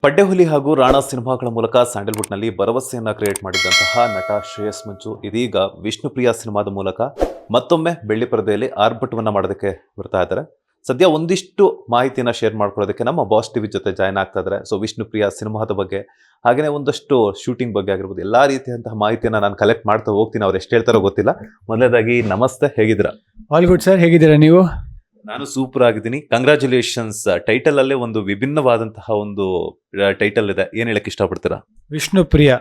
ಪಡ್ಡೆಹುಲಿ ಹಾಗೂ ರಾಣಾ ಸಿನಿಮಾಗಳ ಮೂಲಕ ಸ್ಯಾಂಡಲ್ವುಡ್ನಲ್ಲಿ ಭರವಸೆಯನ್ನ ಕ್ರಿಯೇಟ್ ಮಾಡಿದಂತಹ ನಟ ಶ್ರೇಯಸ್ ಮಂಜು ಇದೀಗ ವಿಷ್ಣುಪ್ರಿಯ ಸಿನಿಮಾದ ಮೂಲಕ ಮತ್ತೊಮ್ಮೆ ಬೆಳ್ಳಿ ಪರದೆಯಲ್ಲಿ ಆರ್ಭಟವನ್ನ ಮಾಡೋದಕ್ಕೆ ಬರ್ತಾ ಇದ್ದಾರೆ. ಸದ್ಯ ಒಂದಿಷ್ಟು ಮಾಹಿತಿಯನ್ನ ಶೇರ್ ಮಾಡ್ಕೊಳ್ಳೋದಕ್ಕೆ ನಮ್ಮ ಬಾಸ್ ಟಿವಿ ಜೊತೆ ಜಾಯ್ನ್ ಆಗ್ತಾ ಇದ್ದಾರೆ. ಸೊ ವಿಷ್ಣುಪ್ರಿಯ ಸಿನಿಮಾದ ಬಗ್ಗೆ ಹಾಗೆಯೇ ಒಂದಷ್ಟು ಶೂಟಿಂಗ್ ಬಗ್ಗೆ ಆಗಿರ್ಬೋದು ಎಲ್ಲಾ ರೀತಿಯಂತಹ ಮಾಹಿತಿಯನ್ನ ನಾನು ಕಲೆಕ್ಟ್ ಮಾಡ್ತಾ ಹೋಗ್ತೀನಿ. ಅವ್ರು ಎಷ್ಟು ಹೇಳ್ತಾರೋ ಗೊತ್ತಿಲ್ಲ. ಮೊದಲನೇದಾಗಿ ನಮಸ್ತೆ, ಹೇಗಿದ್ದೀರಾ? ಆಲ್ ಗುಡ್ ಸರ್, ಹೇಗಿದ್ದೀರಾ ನೀವು? ನಾನು ಸೂಪರ್ ಆಗಿದ್ದೀನಿ. ಕಂಗ್ರ್ಯಾಚುಲೇಷನ್ಸ್. ಟೈಟಲ್ ಅಲ್ಲೇ ಒಂದು ವಿಭಿನ್ನವಾದಂತಹ ಒಂದು ಟೈಟಲ್ ಇದೆ, ಏನ್ ಹೇಳಕ್ ಇಷ್ಟಪಡ್ತೀರಾ? ವಿಷ್ಣುಪ್ರಿಯ.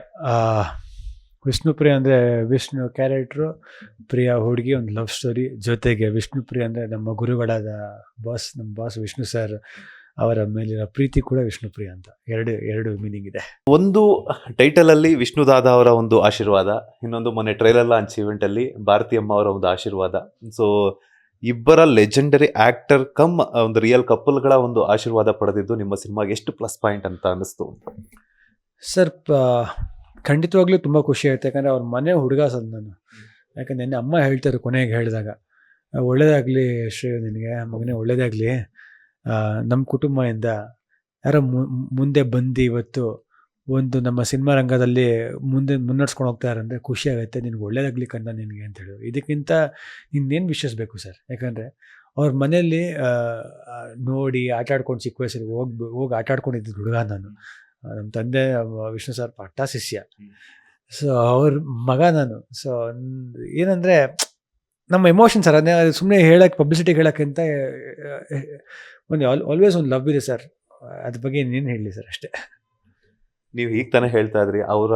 ವಿಷ್ಣುಪ್ರಿಯ ಅಂದರೆ ವಿಷ್ಣು ಕ್ಯಾರೆಕ್ಟ್ರು, ಪ್ರಿಯ ಹುಡುಗಿ, ಒಂದು ಲವ್ ಸ್ಟೋರಿ. ಜೊತೆಗೆ ವಿಷ್ಣುಪ್ರಿಯ ಅಂದರೆ ನಮ್ಮ ಗುರುಗಳಾದ ನಮ್ಮ ಬಾಸ್ ವಿಷ್ಣು ಸರ್ ಅವರ ಮೇಲಿರೋ ಪ್ರೀತಿ ಕೂಡ ವಿಷ್ಣುಪ್ರಿಯ ಅಂತ. ಎರಡು ಮೀನಿಂಗ್ ಇದೆ. ಒಂದು ಟೈಟಲ್ ಅಲ್ಲಿ ವಿಷ್ಣುದಾದ ಅವರ ಒಂದು ಆಶೀರ್ವಾದ, ಇನ್ನೊಂದು ಮೊನ್ನೆ ಟ್ರೈಲರ್ ಲಾಂಚ್ ಇವೆಂಟ್ ಅಲ್ಲಿ ಭಾರತಿ ಅಮ್ಮ ಅವರ ಒಂದು ಆಶೀರ್ವಾದ. ಸೊ ಇಬ್ಬರ ಲೆಜೆಂಡರಿ ಆಕ್ಟರ್ ಕಮ್ ಒಂದು ರಿಯಲ್ ಕಪಲ್ಗಳ ಒಂದು ಆಶೀರ್ವಾದ ಪಡೆದಿದ್ದು ನಿಮ್ಮ ಸಿನಿಮಾಗೆ ಎಷ್ಟು ಪ್ಲಸ್ ಪಾಯಿಂಟ್ ಅಂತ ಅನಿಸ್ತು? ಸರ್, ಖಂಡಿತವಾಗ್ಲೂ ತುಂಬ ಖುಷಿ ಆಯ್ತು. ಯಾಕಂದರೆ ಅವ್ರ ಮನೆ ಹುಡುಗ ಸರ್ ನಾನು. ಯಾಕಂದ್ರೆ ನೆನ್ನೆ ಅಮ್ಮ ಹೇಳ್ತಾರೆ ಕೊನೆಗೆ ಹೇಳಿದಾಗ, ಒಳ್ಳೇದಾಗಲಿ ಶ್ರೇಯ, ನಿನಗೆ ಮಗನೇ ಒಳ್ಳೇದಾಗಲಿ. ನಮ್ಮ ಕುಟುಂಬದಿಂದ ಯಾರೋ ಮುಂದೆ ಬಂದು ಇವತ್ತು ಒಂದು ನಮ್ಮ ಸಿನಿಮಾ ರಂಗದಲ್ಲಿ ಮುನ್ನಡೆಸ್ಕೊಂಡು ಹೋಗ್ತಾರೆ ಅಂದರೆ ಖುಷಿ ಆಗುತ್ತೆ. ನಿನ್ಗೆ ಒಳ್ಳೇದಾಗಲಿ ಕಣ್ಣ ನಿನಗೆ ಅಂತ ಹೇಳಿದ್ರು. ಇದಕ್ಕಿಂತ ಇನ್ನೇನು ವಿಶ್ವಸಿಸ್ಬೇಕು ಸರ್? ಯಾಕಂದರೆ ಅವ್ರ ಮನೆಯಲ್ಲಿ ನೋಡಿ ಆಟ ಆಡ್ಕೊಂಡು ಚಿಕ್ಕ ವಯಸ್ಸಲ್ಲಿ ಹೋಗಿ ಆಟ ಆಡ್ಕೊಂಡಿದ್ದು ಹುಡುಗ ನಾನು. ನಮ್ಮ ತಂದೆ ವಿಷ್ಣು ಸರ್ ಪಟ್ಟ ಶಿಷ್ಯ. ಸೊ ಅವ್ರ ಮಗ ನಾನು. ಸೊ ಏನಂದರೆ ನಮ್ಮ ಎಮೋಷನ್ ಸರ್, ಅದನ್ನೇ ಸುಮ್ಮನೆ ಹೇಳಕ್ಕೆ, ಪಬ್ಲಿಸಿಟಿಗೆ ಹೇಳೋಕ್ಕಿಂತ ಒಂದು ಆಲ್ವೇಸ್ ಒಂದು ಲವ್ ಇದೆ ಸರ್. ಅದ್ರ ಬಗ್ಗೆ ಇನ್ನೇನು ಹೇಳಲಿ ಸರ್, ಅಷ್ಟೇ. ನೀವು ಈಗ ತಾನೇ ಹೇಳ್ತಾ ಇದ್ರಿ ಅವರ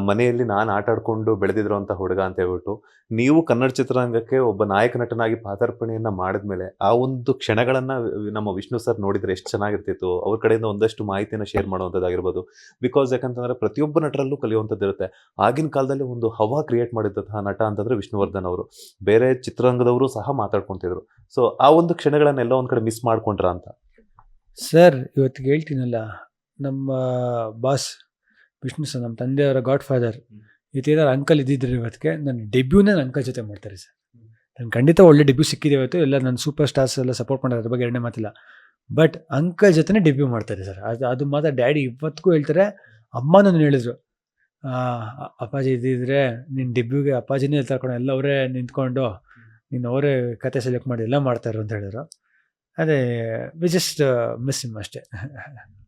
ಮನೆಯಲ್ಲಿ ನಾನು ಆಟ ಆಡ್ಕೊಂಡು ಬೆಳೆದಿದ್ರು ಅಂತ ಹುಡುಗ ಅಂತ ಹೇಳ್ಬಿಟ್ಟು, ನೀವು ಕನ್ನಡ ಚಿತ್ರರಂಗಕ್ಕೆ ಒಬ್ಬ ನಾಯಕ ನಟನಾಗಿ ಪಾದಾರ್ಪಣೆಯನ್ನ ಮಾಡಿದ್ಮೇಲೆ ಆ ಒಂದು ಕ್ಷಣಗಳನ್ನ ನಮ್ಮ ವಿಷ್ಣು ಸರ್ ನೋಡಿದ್ರೆ ಎಷ್ಟು ಚೆನ್ನಾಗಿರ್ತಿತ್ತು. ಅವ್ರ ಕಡೆಯಿಂದ ಒಂದಷ್ಟು ಮಾಹಿತಿಯನ್ನು ಶೇರ್ ಮಾಡುವಂಥದ್ದಾಗಿರ್ಬೋದು. ಬಿಕಾಸ್ ಯಾಕಂತಂದ್ರೆ ಪ್ರತಿಯೊಬ್ಬ ನಟರಲ್ಲೂ ಕಲಿಯುವಂಥದ್ದು ಇರುತ್ತೆ. ಆಗಿನ ಕಾಲದಲ್ಲಿ ಒಂದು ಹವಾ ಕ್ರಿಯೇಟ್ ಮಾಡಿದಂತಹ ನಟ ಅಂತಂದ್ರೆ ವಿಷ್ಣುವರ್ಧನ್ ಅವರು. ಬೇರೆ ಚಿತ್ರರಂಗದವರು ಸಹ ಮಾತಾಡ್ಕೊಂತಿದ್ರು. ಸೊ ಆ ಒಂದು ಕ್ಷಣಗಳನ್ನೆಲ್ಲ ಒಂದ್ ಕಡೆ ಮಿಸ್ ಮಾಡ್ಕೊಂಡ್ರ ಅಂತ? ಸರ್, ಇವತ್ತಿಗೆ ಹೇಳ್ತೀನಲ್ಲ, ನಮ್ಮ ಬಾಸ್ ವಿಷ್ಣು ಸರ್, ನಮ್ಮ ತಂದೆಯವರ ಗಾಡ್ ಫಾದರ್, ಏನಾದ್ರು ಅಂಕಲ್ ಇದ್ದಿದ್ರೆ ಇವತ್ತಿಗೆ ನನ್ನ ಡೆಬ್ಯೂನೇ ನನ್ನ ಅಂಕಲ್ ಜೊತೆ ಮಾಡ್ತಾರೆ ಸರ್. ನಾನು ಖಂಡಿತ ಒಳ್ಳೆ ಡೆಬ್ಯೂ ಸಿಕ್ಕಿದೆ ಇವತ್ತು. ಎಲ್ಲ ನನ್ನ ಸೂಪರ್ ಸ್ಟಾರ್ಸ್ ಎಲ್ಲ ಸಪೋರ್ಟ್ ಮಾಡೋದು, ಅದ್ರ ಬಗ್ಗೆ ಎರಡನೇ ಮಾತಿಲ್ಲ. ಬಟ್ ಅಂಕಲ್ ಜೊತೆನೇ ಡೆಬ್ಯೂ ಮಾಡ್ತಾರೆ ಸರ್. ಅದು ಮಾತ್ರ ಡ್ಯಾಡಿ ಇವತ್ತಿಗೂ ಹೇಳ್ತಾರೆ. ಅಮ್ಮನೂ ಹೇಳಿದ್ರು, ಅಪ್ಪಾಜಿ ಇದ್ದಿದ್ರೆ ನಿನ್ನ ಡೆಬ್ಯೂಗೆ ಅಪ್ಪಾಜಿನೇ ತರ್ಕೊಂಡು ಎಲ್ಲ ಅವರೇ ನಿಂತ್ಕೊಂಡು ನೀನು ಅವರೇ ಕತೆ ಸೆಲೆಕ್ಟ್ ಮಾಡಿ ಎಲ್ಲ ಮಾಡ್ತಾರೆ ಅಂತ ಹೇಳಿದ್ರು. ಅದೇ ವಿ ಜಸ್ಟ್ ಮಿಸ್ ಹಿಮ್ ಅಷ್ಟೇ.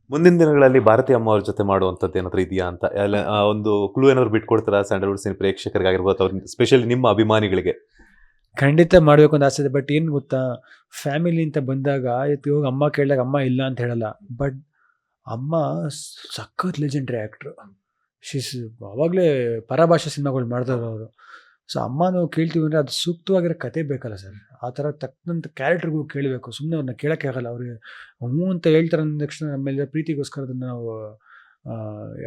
ಮುಂದಿನ ದಿನಗಳಲ್ಲಿ ಭಾರತಿ ಅಮ್ಮ ಅವ್ರ ಜೊತೆ ಮಾಡುವಂಥದ್ದು ಏನಾದ್ರು ಇದೆಯಾ ಅಂತ ಒಂದು ಕ್ಲೂ ಏನಾದ್ರು ಬಿಟ್ಕೊಡ್ತಾರಾ ಸ್ಯಾಂಡಲ್ವುಡ್ ಸಿನಿ ಪ್ರೇಕ್ಷಕರಿಗಾಗಿರ್ಬೋದು, ಅವ್ರ ಸ್ಪೆಷಲಿ ನಿಮ್ಮ ಅಭಿಮಾನಿಗಳಿಗೆ? ಖಂಡಿತ ಮಾಡಬೇಕು ಅಂತ ಆಸೆ ಇದೆ. ಬಟ್ ಏನು ಗೊತ್ತಾ, ಫ್ಯಾಮಿಲಿ ಅಂತ ಬಂದಾಗ ಇವಾಗ ಅಮ್ಮ ಕೇಳಿದಾಗ ಅಮ್ಮ ಇಲ್ಲ ಅಂತ ಹೇಳಲ್ಲ. ಬಟ್ ಅಮ್ಮ ಸಖತ್ ಲೆಜೆಂಡ್ರಿ ಆ್ಯಕ್ಟ್ರು. ಆವಾಗಲೇ ಪರಭಾಷಾ ಸಿನಿಮಾಗಳು ಮಾಡಿದವರು ಅವರು. ಸೊ ಅಮ್ಮನೂ ಕೇಳ್ತೀವಿ ಅಂದರೆ ಅದು ಸೂಕ್ತವಾಗಿರೋ ಕತೆ ಬೇಕಲ್ಲ ಸರ್. ಆ ಥರ ತಕ್ಕಂಥ ಕ್ಯಾರೆಕ್ಟರ್ಗಳು ಕೇಳಬೇಕು. ಸುಮ್ಮನೆ ಅವ್ರನ್ನ ಕೇಳೋಕ್ಕೆ ಆಗಲ್ಲ. ಅವ್ರಿಗೆ ಹ್ಞೂ ಅಂತ ಹೇಳ್ತಾರೆ ಅಂದ ತಕ್ಷಣ ನಮ್ಮೆಲ್ಲ ಪ್ರೀತಿಗೋಸ್ಕರ ಅದನ್ನು ನಾವು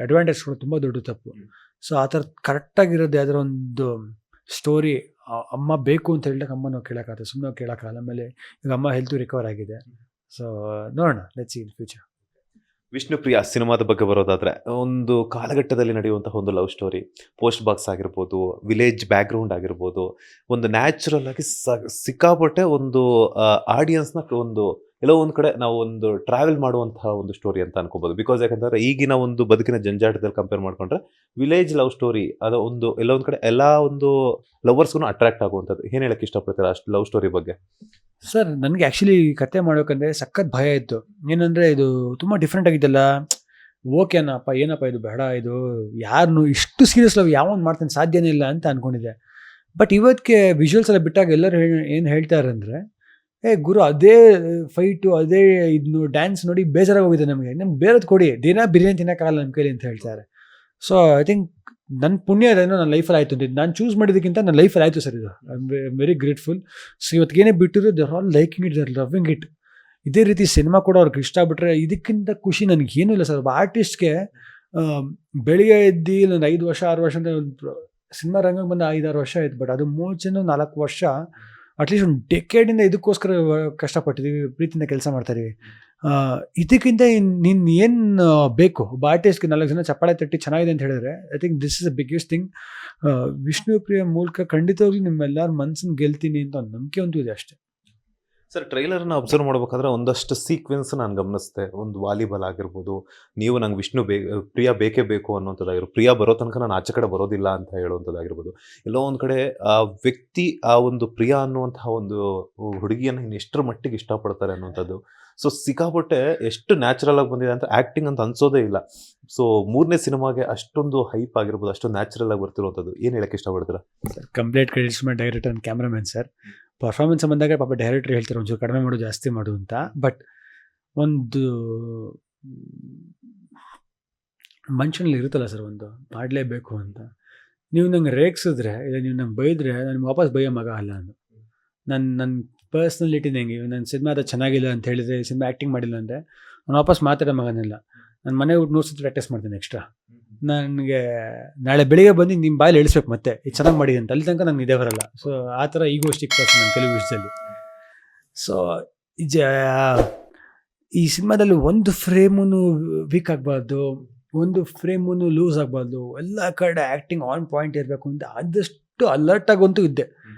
ಅಡ್ವಾಂಟೇಜ್ ಕೊಡೋದು ತುಂಬ ದೊಡ್ಡ ತಪ್ಪು. ಸೊ ಆ ಥರ ಕರೆಕ್ಟಾಗಿರೋದು ಯಾವ್ದಾರ ಒಂದು ಸ್ಟೋರಿ ಅಮ್ಮ ಬೇಕು ಅಂತ ಹೇಳಿದಾಗ ಅಮ್ಮ ನಾವು ಕೇಳೋಕ್ಕಾಗ್ತದೆ, ಸುಮ್ಮನೆ ಕೇಳೋಕ್ಕಾಗಲ್ಲ. ಆಮೇಲೆ ಈಗ ಅಮ್ಮ ಹೆಲ್ತು ರಿಕವರ್ ಆಗಿದೆ. ಸೊ ನೋಡೋಣ, let's see in future. Vishnupriya ಸಿನಿಮಾದ ಬಗ್ಗೆ ಬರೋದಾದ್ರೆ, ಒಂದು ಕಾಲಘಟ್ಟದಲ್ಲಿ ನಡೆಯುವಂತಹ ಒಂದು ಲವ್ ಸ್ಟೋರಿ, ಪೋಸ್ಟ್ ಬಾಕ್ಸ್ ಆಗಿರ್ಬೋದು, ವಿಲೇಜ್ ಬ್ಯಾಕ್ಗ್ರೌಂಡ್ ಆಗಿರ್ಬೋದು, ಒಂದು ನ್ಯಾಚುರಲ್ ಆಗಿ ಸಿಕ್ಕಾಪಟ್ಟೆ ಒಂದು ಆಡಿಯನ್ಸ್ನ ಒಂದು ಎಲ್ಲೋ ಒಂದು ಕಡೆ ನಾವು ಒಂದು ಟ್ರಾವೆಲ್ ಮಾಡುವಂತಹ ಒಂದು ಸ್ಟೋರಿ ಅಂತ ಅನ್ಕೋಬಹುದು. ಬಿಕಾಸ್ ಯಾಕಂತಂದ್ರೆ ಈಗಿನ ಒಂದು ಬದುಕಿನ ಜಂಜಾಟದಲ್ಲಿ ಕಂಪೇರ್ ಮಾಡ್ಕೊಂಡ್ರೆ ವಿಲೇಜ್ ಲವ್ ಸ್ಟೋರಿ ಅದು ಒಂದು ಎಲ್ಲೋ ಒಂದು ಕಡೆ ಎಲ್ಲ ಒಂದು ಲವರ್ಸ್ಗೂ ಅಟ್ರಾಕ್ಟ್ ಆಗುವಂಥದ್ದು. ಏನು ಹೇಳಕ್ಕೆ ಇಷ್ಟಪಡ್ತೀರಾ ಅಷ್ಟು ಲವ್ ಸ್ಟೋರಿ ಬಗ್ಗೆ? ಸರ್, ನನಗೆ ಆ್ಯಕ್ಚುಲಿ ಕತೆ ಮಾಡ್ಬೇಕಂದ್ರೆ ಸಖತ್ ಭಯ ಇತ್ತು. ಏನಂದರೆ ಇದು ತುಂಬ ಡಿಫ್ರೆಂಟ್ ಆಗಿದ್ದಲ್ಲ. ಓಕೆನಪ್ಪ, ಏನಪ್ಪ ಇದು ಬೇಡ, ಇದು ಯಾರನ್ನು ಇಷ್ಟು ಸೀರಿಯಸ್ ಲವ್ ಯಾವನು ಮಾಡ್ತಾನೆ, ಸಾಧ್ಯನೇ ಇಲ್ಲ ಅಂತ ಅಂದ್ಕೊಂಡಿದ್ದೆ. ಬಟ್ ಇವತ್ತಿಗೆ ವಿಜುವಲ್ಸ್ ಎಲ್ಲ ಬಿಟ್ಟಾಗ ಎಲ್ಲರೂ ಏನು ಹೇಳ್ತಾರೆ ಅಂದರೆ, ಗುರು ಅದೇ ಫೈಟು, ಅದೇ ಇದನ್ನು ಡ್ಯಾನ್ಸ್ ನೋಡಿ ಬೇಜಾರಾಗಿ ಹೋಗಿದೆ ನಮಗೆ ಬೇರೆದು ಕೊಡಿ, ದಿನ ಬಿರಿಯಾನಿ ತಿನ್ನೋಕ್ಕಾಗಲ್ಲ ನಮ್ಮ ಕೈಲಿ ಅಂತ ಹೇಳ್ತಾರೆ. ಸೊ ಐ ಥಿಂಕ್ ನನ್ನ ಪುಣ್ಯ ಇದೇನೋ ನನ್ನ ಲೈಫಲ್ಲಿ ಆಯಿತು ಅಂತ. ನಾನು ಚೂಸ್ ಮಾಡಿದ್ದಕ್ಕಿಂತ ನನ್ನ ಲೈಫಲ್ಲಿ ಆಯಿತು ಸರ್ ಇದು. I am very grateful. So ಇವತ್ತಿಗೇನೇ ಬಿಟ್ಟಿರೋ they are all liking it, they are loving it. ಇದೇ ರೀತಿ ಸಿನಿಮಾ ಕೂಡ ಅವ್ರಿಗೆ ಇಷ್ಟ ಆಗ್ಬಿಟ್ರೆ ಇದಕ್ಕಿಂತ ಖುಷಿ ನನಗೇನೂ ಇಲ್ಲ ಸರ್. ಒಬ್ಬ ಆರ್ಟಿಸ್ಟ್ಗೆ ಬೆಳಿಗ್ಗೆ ಎದ್ದು ಒಂದು 5 ವರ್ಷ 6 ವರ್ಷ ಅಂತ ಒಂದು ಸಿನಿಮಾ ರಂಗಕ್ಕೆ ಬಂದು 5-6 ವರ್ಷ ಆಯ್ತು. ಬಟ್ ಅದು ಮುಂಚೆನೂ 4 ವರ್ಷ ಅಟ್ಲೀಸ್ಟ್ ಒಂದು ಡೆಕೇಡಿಂದ ಇದಕ್ಕೋಸ್ಕರ ಕಷ್ಟಪಟ್ಟಿದ್ದೀವಿ, ಪ್ರೀತಿಯಿಂದ ಕೆಲಸ ಮಾಡ್ತಾಯಿದ್ದೀವಿ. ಇದಕ್ಕಿಂತ ನೀನು ಏನು ಬೇಕು? ಒಬ್ಬ ಆರ್ಟಿಸ್ಟ್ಗೆ 4 ಜನ ಚಪ್ಪಾಳೆ ತಟ್ಟಿ ಚೆನ್ನಾಗಿದೆ ಅಂತ ಹೇಳಿದ್ರೆ I think this is a biggest thing. Vishnupriya ಮೂಲಕ ಖಂಡಿತವಾಗ್ಲೂ ನಿಮ್ಮೆಲ್ಲರ ಮನಸ್ಸನ್ನು ಗೆಲ್ತೀನಿ ಅಂತ ಒಂದು ನಂಬಿಕೆ ಅಂತೂ ಇದೆ ಅಷ್ಟೇ. ಸರ್ ಟ್ರೈಲರ್ನ ಅಬ್ಸರ್ವ್ ಮಾಡ್ಬೇಕಾದ್ರೆ ಒಂದಷ್ಟು ಸೀಕ್ವೆನ್ಸ್ ನಾನು ಗಮನಿಸಿದೆ. ಒಂದು ವಾಲಿಬಾಲ್ ಆಗಿರ್ಬೋದು, ನೀವು ನಂಗೆ ವಿಷ್ಣು ಪ್ರಿಯಾ ಬೇಕೇ ಬೇಕು ಅನ್ನೋಂಥದ್ದಾಗಿರ್ಬೋದು, ಪ್ರಿಯಾ ಬರೋ ತನಕ ನಾನು ಆಚೆ ಕಡೆ ಬರೋದಿಲ್ಲ ಅಂತ ಹೇಳುವಂಥದ್ದಾಗಿರ್ಬೋದು. ಎಲ್ಲೋ ಒಂದು ಕಡೆ ಆ ವ್ಯಕ್ತಿ ಆ ಒಂದು ಪ್ರಿಯಾ ಅನ್ನುವಂತಹ ಒಂದು ಹುಡುಗಿಯನ್ನು ಇನ್ನು ಎಷ್ಟರ ಮಟ್ಟಿಗೆ ಇಷ್ಟಪಡ್ತಾರೆ ಅನ್ನುವಂಥದ್ದು. ಸೊ ಸಿಕ್ಕಾಪಟ್ಟೆ ಎಷ್ಟು ನ್ಯಾಚುರಲ್ ಆಗಿ ಬಂದಿದೆ ಅಂತ ಆ್ಯಕ್ಟಿಂಗ್ ಅಂತ ಅನ್ಸೋದೇ ಇಲ್ಲ. ಸೊ 3ನೇ ಸಿನಿಮಾಗೆ ಅಷ್ಟೊಂದು ಹೈಪ್ ಆಗಿರ್ಬೋದು, ಅಷ್ಟೊಂದು ನ್ಯಾಚುರಲ್ ಆಗಿ ಬರ್ತಿರುವಂಥದ್ದು ಏನು ಹೇಳಕ್ಕೆ ಇಷ್ಟಪಡ್ತೀರಾ? Sir complete credits my director and cameraman sir. Performance ಬಂದಾಗ ಪಾಪ ಡೈರೆಕ್ಟರ್ ಹೇಳ್ತಾರೆ ಒಂಚೂರು ಕಡಿಮೆ ಮಾಡು ಜಾಸ್ತಿ ಮಾಡು ಅಂತ. ಬಟ್ ಒಂದು ಮನುಷ್ಯನಲ್ಲಿ ಇರುತ್ತಲ್ಲ ಸರ್, ಒಂದು ಮಾಡಲೇಬೇಕು ಅಂತ. ನೀವು ನಂಗೆ ರೇಗಿಸಿದ್ರೆ ಇಲ್ಲ ನೀವು ನಂಗೆ ಬೈದರೆ ನನಗೆ ವಾಪಸ್ ಬೈಯೋ ಮಗ ಅಲ್ಲ ನಾನು. ನನ್ನ ಪರ್ಸ್ನಲಿಟಿನ ಹೆಂಗೆ, ನನ್ನ ಸಿನಿಮಾ ಅದು ಚೆನ್ನಾಗಿಲ್ಲ ಅಂತ ಹೇಳಿದರೆ, ಸಿನಿಮಾ ಆ್ಯಕ್ಟಿಂಗ್ ಮಾಡಿಲ್ಲ ಅಂದರೆ ನಾನು ವಾಪಸ್ ಮಾತಾಡೋ ಮಗನಿಲ್ಲ. ನಾನು ಮನೆಗೆ ಊಟ 100 ಸತಿ ಪ್ರಾಕ್ಟೀಸ್ ಮಾಡ್ತೀನಿ ಎಕ್ಸ್ಟ್ರಾ. ನನಗೆ ನಾಳೆ ಬೆಳಿಗ್ಗೆ ಬಂದು ನಿಮ್ಮ ಬಾಯಲ್ಲಿ ಇಳಿಸ್ಬೇಕು ಮತ್ತೆ ಇದು ಚೆನ್ನಾಗಿ ಮಾಡಿದೆ ಅಂತ. ಅಲ್ಲಿ ತನಕ ನಂಗೆ ನಿದ್ದೆ ಬರಲ್ಲ. ಸೊ ಆ ಥರ ಈಗೋಸ್ಟಿಕ್ ಪರ್ಸನ್ ನಾನು ಕೆಲವು ವಿಷಯದಲ್ಲಿ. ಸೊ ಈ ಸಿನಿಮಾದಲ್ಲಿ ಒಂದು ಫ್ರೇಮೂ ವೀಕ್ ಆಗಬಾರ್ದು, ಒಂದು ಫ್ರೇಮೂ ಲೂಸ್ ಆಗಬಾರ್ದು, ಎಲ್ಲ ಕಡೆ ಆ್ಯಕ್ಟಿಂಗ್ ಆನ್ ಪಾಯಿಂಟ್ ಇರಬೇಕು ಅಂತ ಆದಷ್ಟು ಅಲರ್ಟಾಗಂತೂ ಇದ್ದೆ.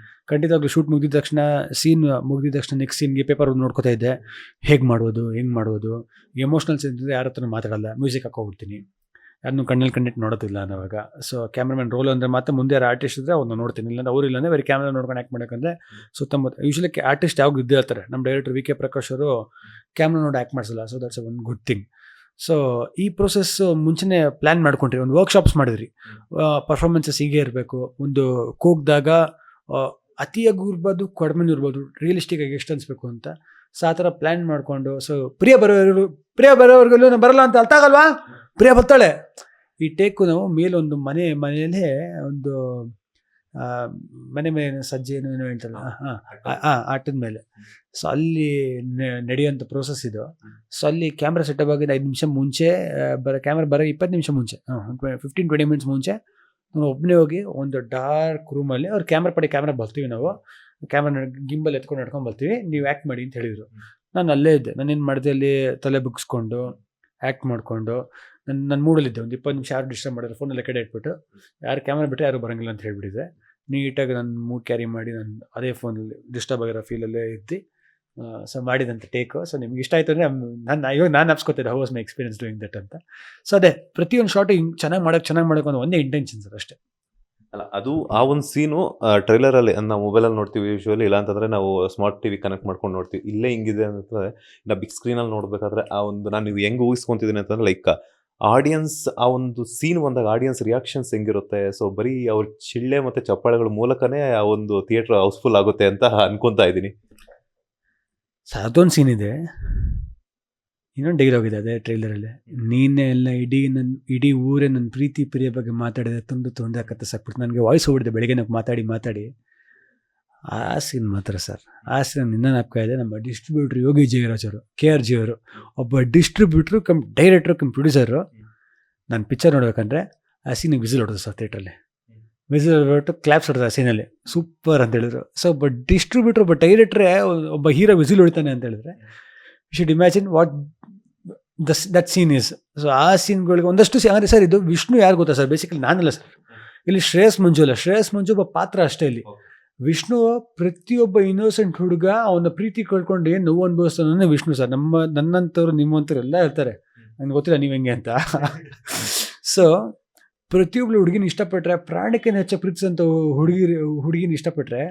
ಖಂಡಿತವಾಗ್ಲೂ ಶೂಟ್ ಮುಗಿದ ತಕ್ಷಣ, ಸೀನ್ ಮುಗಿದ ತಕ್ಷಣ ನೆಕ್ಸ್ಟ್ ಸೀನ್ಗೆ ಪೇಪರ್ ನೋಡ್ಕೋತಾ ಇದ್ದೆ. ಹೇಗೆ ಮಾಡೋದು, ಹೆಂಗೆ ಮಾಡೋದು. ಎಮೋಷ್ನಲ್ ಸೀನ್ ಇದ್ದರೆ ಯಾರ ಹತ್ರ ಮಾತಾಡಲ್ಲ, ಮ್ಯೂಸಿಕ್ ಹಾಕೋಬಿಡ್ತೀನಿ. ಯಾರನ್ನೂ ಕಣ್ಣಲ್ಲಿ ಕಂಡಿಟ್ಟು ನೋಡೋದಿಲ್ಲ ನಾವಾಗ. ಸೊ ಕ್ಯಾಮ್ರಾಮನ್ ರೋಲ್ ಅಂದರೆ ಮತ್ತೆ ಮುಂದೆ ಯಾರು ಆರ್ಟಿಸ್ಟ್ ಇದ್ದರೆ ಅವ್ರನ್ನ ನೋಡ್ತೀನಿ. ಇಲ್ಲಾಂದ್ರೆ ಅವ್ರು ಇಲ್ಲಾಂದರೆ ಬರೀ ಕ್ಯಾಮ್ರಾ ನೋಡ್ಕೊಂಡು ಆ್ಯಕ್ಟ್ ಮಾಡೋಕ್ಕಂದ್ರೆ ಸುತ್ತಮುತ್ತ ಯೂಶ್ವಲಿ ಆರ್ಟಿಸ್ಟ್ ಯಾವಾಗ ಇದ್ದೇ ಇರ್ತಾರೆ. ನಮ್ಮ ಡೈರೆಕ್ಟರ್ ವಿ ಕೆ ಪ್ರಕಾಶ್ ಅವರು ಕ್ಯಾಮ್ರಾ ನೋಡಿ ಆ್ಯಕ್ಟ್ ಮಾಡಿಸಲ್ಲ. So that's one good thing. So ಈ ಪ್ರೊಸೆಸ್ ಮುಂಚೆನೇ ಪ್ಲ್ಯಾನ್ ಮಾಡ್ಕೊಂಡ್ರಿ, ಒಂದು ವರ್ಕ್ಶಾಪ್ಸ್ ಮಾಡಿದ್ರಿ. ಪರ್ಫಾರ್ಮೆನ್ಸಸ್ ಹೀಗೆ ಇರಬೇಕು, ಒಂದು ಕೂಗ್ದಾಗ ಅತಿಯಾಗೂ ಇರ್ಬೋದು, ಕಡಿಮೆನೂ ಇರ್ಬೋದು, ರಿಯಲಿಸ್ಟಿಕ್ಕಾಗಿ ಎಷ್ಟು ಅನಿಸ್ಬೇಕು ಅಂತ. ಸೊ ಆ ಥರ ಪ್ಲ್ಯಾನ್ ಮಾಡಿಕೊಂಡು, ಸೊ ಪ್ರಿಯಾ ಬರೋವರೆಗೂ ನಾನು ಬರಲ್ಲ ಅಂತ ಅರ್ಥ ಆಗಲ್ವಾ, ಪ್ರಿಯಾ ಬರ್ತಾಳೆ. ಈ ಟೇಕು ನಾವು ಮೇಲೊಂದು ಮನೆಯಲ್ಲೇ ಒಂದು ಮನೆ ಮೇಲೆ ಸಜ್ಜೆ ಏನೋ ಹೇಳ್ತಾರಲ್ಲ, ಆಟದ ಮೇಲೆ. ಸೊ ಅಲ್ಲಿ ನಡೆಯುವಂಥ ಪ್ರೋಸೆಸ್ ಇದು. ಸೊ ಅಲ್ಲಿ ಕ್ಯಾಮ್ರಾ ಸೆಟಪ್ ಆಗಿದ್ದು 5 ನಿಮಿಷ ಮುಂಚೆ, ಕ್ಯಾಮ್ರಾ ಬರೋ 20 ನಿಮಿಷ ಮುಂಚೆ, 15-20 ಮಿನಿಟ್ಸ್ ಮುಂಚೆ ನಾವು ಒಬ್ಬನೇ ಹೋಗಿ ಒಂದು ಡಾರ್ಕ್ ರೂಮಲ್ಲಿ ಅವ್ರು ಕ್ಯಾಮ್ರಾ ಬರ್ತೀವಿ, ನಾವು ಕ್ಯಾಮ್ರಾ ಗಿಂಬಲ್ ಎತ್ಕೊಂಡು ನಡ್ಕೊಂಡು ಬರ್ತೀವಿ, ನೀವು ಆ್ಯಕ್ಟ್ ಮಾಡಿ ಅಂತ ಹೇಳಿದರು. ನಾನು ಅಲ್ಲೇ ಇದ್ದೆ. ನಾನೇನು ಮಾಡಿದೆ, ಅಲ್ಲಿ ತಲೆ ಬುಗ್ಸ್ಕೊಂಡು ಆ್ಯಕ್ಟ್ ಮಾಡಿಕೊಂಡು ನನ್ನ ಮೂಡಲ್ಲಿದ್ದೆ. ಒಂದು 20 ನಿಮಿಷ ಯಾರು ಡಿಸ್ಟರ್ಬ್ ಮಾಡಿದ್ರು, ಫೋನೆಲ್ಲ ಕಡೆ ಇಟ್ಬಿಟ್ಟು ಯಾರು ಕ್ಯಾಮ್ರಾ ಬಿಟ್ಟರೆ ಯಾರು ಬರೋಂಗಿಲ್ಲ ಅಂತ ಹೇಳಿಬಿಟ್ಟಿದ್ದೆ. ನೀಟಾಗಿ ನನ್ನ ಮೂಡ್ ಕ್ಯಾರಿ ಮಾಡಿ ನಾನು ಅದೇ ಫೋನಲ್ಲಿ ಡಿಸ್ಟರ್ಬ್ ಆಗಿರೋ ಫೀಲಲ್ಲೇ ಇದ್ದು ಸೊ ಮಾಡಿದಂಥ ಟೇಕು. ಸೊ ನಿಮ್ಗೆ ಇಷ್ಟ ಆಯಿತು ಅಂದರೆ ನಾನು ಅಪ್ಸ್ಕೊತಿದ್ದೆ how was my experience doing that ಅಂತ. ಸೊ ಅದೇ ಪ್ರತಿಯೊಂದು ಶಾರ್ಟ್ ಹಿಂಗೆ ಚೆನ್ನಾಗಿ ಮಾಡೋಕ್ಕೆ ಅನ್ನೋ ಒಂದೇ ಇಂಟೆನ್ಷನ್ ಸರ್, ಅಷ್ಟೇ. ಅಲ್ಲ, ಅದು ಆ ಒಂದು ಸೀನು ಟ್ರೈಲರಲ್ಲಿ ನಾವು ಮೊಬೈಲಲ್ಲಿ ನೋಡ್ತೀವಿ ಯೂಶ್ವಲಿ, ಇಲ್ಲ ಅಂತಂದರೆ ನಾವು ಸ್ಮಾರ್ಟ್ ಟಿವಿ ಕನೆಕ್ಟ್ ಮಾಡ್ಕೊಂಡು ನೋಡ್ತೀವಿ. ಇಲ್ಲೇ ಹಿಂಗಿದೆ ಅಂತಂದರೆ ನಾವು ಬಿಗ್ ಸ್ಕ್ರೀನಲ್ಲಿ ನೋಡಬೇಕಾದ್ರೆ ಆ ಒಂದು ನಾನು ಹೆಂಗೆ ಊಹಿಸ್ಕೊತಿದ್ದೀನಿ ಅಂತಂದರೆ, ಲೈಕ್ ಆಡಿಯನ್ಸ್ ಆ ಒಂದು ಸೀನ್ ಬಂದಾಗ ಆಡಿಯನ್ಸ್ ರಿಯಾಕ್ಷನ್ಸ್ ಹೆಂಗಿರುತ್ತೆ. ಸೊ ಬರೀ ಅವ್ರ ಚಿಳ್ಳೆ ಮತ್ತು ಚಪ್ಪಾಳೆಗಳ ಮೂಲಕನೇ ಆ ಒಂದು ಥಿಯೇಟ್ರ್ ಹೌಸ್ಫುಲ್ ಆಗುತ್ತೆ ಅಂತ ಅನ್ಕೊತಾ ಇದ್ದೀನಿ. ಸರ್ ಅದೊಂದು ಸೀನ್ ಇದೆ, ಇನ್ನೊಂದು ಡೈಲಾಗ್ ಇದೆ ಅದೇ ಟ್ರೈಲರಲ್ಲಿ. ನೀನೇ ಎಲ್ಲ ಇಡೀ ಊರೇ ನನ್ನ ಪ್ರಿಯ ಬಗ್ಗೆ ಮಾತಾಡಿದೆ, ತುಂಡು ಸಾಕ್ಬಿಟ್ಟು ನನಗೆ ವಾಯ್ಸ್ ಹೋಗ್ಬಿಡಿದೆ ಬೆಳಗ್ಗೆ ನಾವು ಮಾತಾಡಿ. ಆ ಸೀನ್ ಮಾತ್ರ ಸರ್, ಆ ಸೀನ್ ಇನ್ನೂ ನಾಪ್ಕ ಇದೆ. ನಮ್ಮ ಡಿಸ್ಟ್ರಿಬ್ಯೂಟ್ರ್ ಯೋಗಿ ಜಯರಾಜ್ ಅವರು, KRG ಅವರು, ಒಬ್ಬ ಡಿಸ್ಟ್ರಿಬ್ಯೂಟ್ರು ಕಮ್ ಡೈರೆಕ್ಟ್ರು ಕಮ್ ಪ್ರೊಡ್ಯೂಸರು. ನಾನು ಪಿಕ್ಚರ್ ನೋಡ್ಬೇಕಂದ್ರೆ ಆ ಸೀನಿಗೆ ವಿಸಿಲ್ ಹೊಡೆದು ಸರ್ ಥಿಯೇಟ್ರಲ್ಲಿ. ವಿಸಿಲ್ ಹೊರಟು ಕ್ಲಾಪ್ಸ್ ಹೊಡೆದು ಆ ಸೀನಲ್ಲಿ ಸೂಪರ್ ಅಂತ ಹೇಳಿದ್ರು. ಸೊ ಒಬ್ಬ ಡಿಸ್ಟ್ರಿಬ್ಯೂಟ್ರ್, ಒಬ್ಬ ಡೈರೆಕ್ಟ್ರೇ ಒಬ್ಬ ಹೀರೋ ವಿಸಿಲ್ ಹೊಡಿತಾನೆ ಅಂತ ಹೇಳಿದ್ರೆ, you should imagine what that scene is. So ಆ ಸೀನ್ಗಳಿಗೆ ಒಂದಷ್ಟು ಅಂದರೆ ಸರ್ ಇದು ವಿಷ್ಣು ಯಾರು ಗೊತ್ತಾ ಸರ್, ಬೇಸಿಕಲಿ ನಾನಲ್ಲ ಸರ್, ಇಲ್ಲಿ ಶ್ರೇಯಸ್ ಮಂಜು ಒಬ್ಬ ಪಾತ್ರ ಅಷ್ಟೇ. ಇಲ್ಲಿ ವಿಷ್ಣು ಪ್ರತಿಯೊಬ್ಬ ಇನ್ನೋಸೆಂಟ್ ಹುಡುಗ ಅವನ ಪ್ರೀತಿ ಕಳ್ಕೊಂಡು ಏನು ನೋವು ಅನುಭವಿಸ್ತಾನೆ ವಿಷ್ಣು ಸರ್. ನನ್ನಂಥವ್ರು ನಿಮ್ಮಂಥವ್ರು ಎಲ್ಲ ಇರ್ತಾರೆ, ನನಗೆ ಗೊತ್ತಿಲ್ಲ ನೀವು ಹೆಂಗೆ ಅಂತ. ಸೊ ಪ್ರತಿಯೊಬ್ಬಳು ಹುಡುಗಿನ ಇಷ್ಟಪಟ್ಟರೆ, ಪ್ರಾಣಕ್ಕಿಂತ ಹೆಚ್ಚು ಪ್ರೀತಿಸಂಥ ಹುಡುಗಿನ ಇಷ್ಟಪಟ್ಟರೆ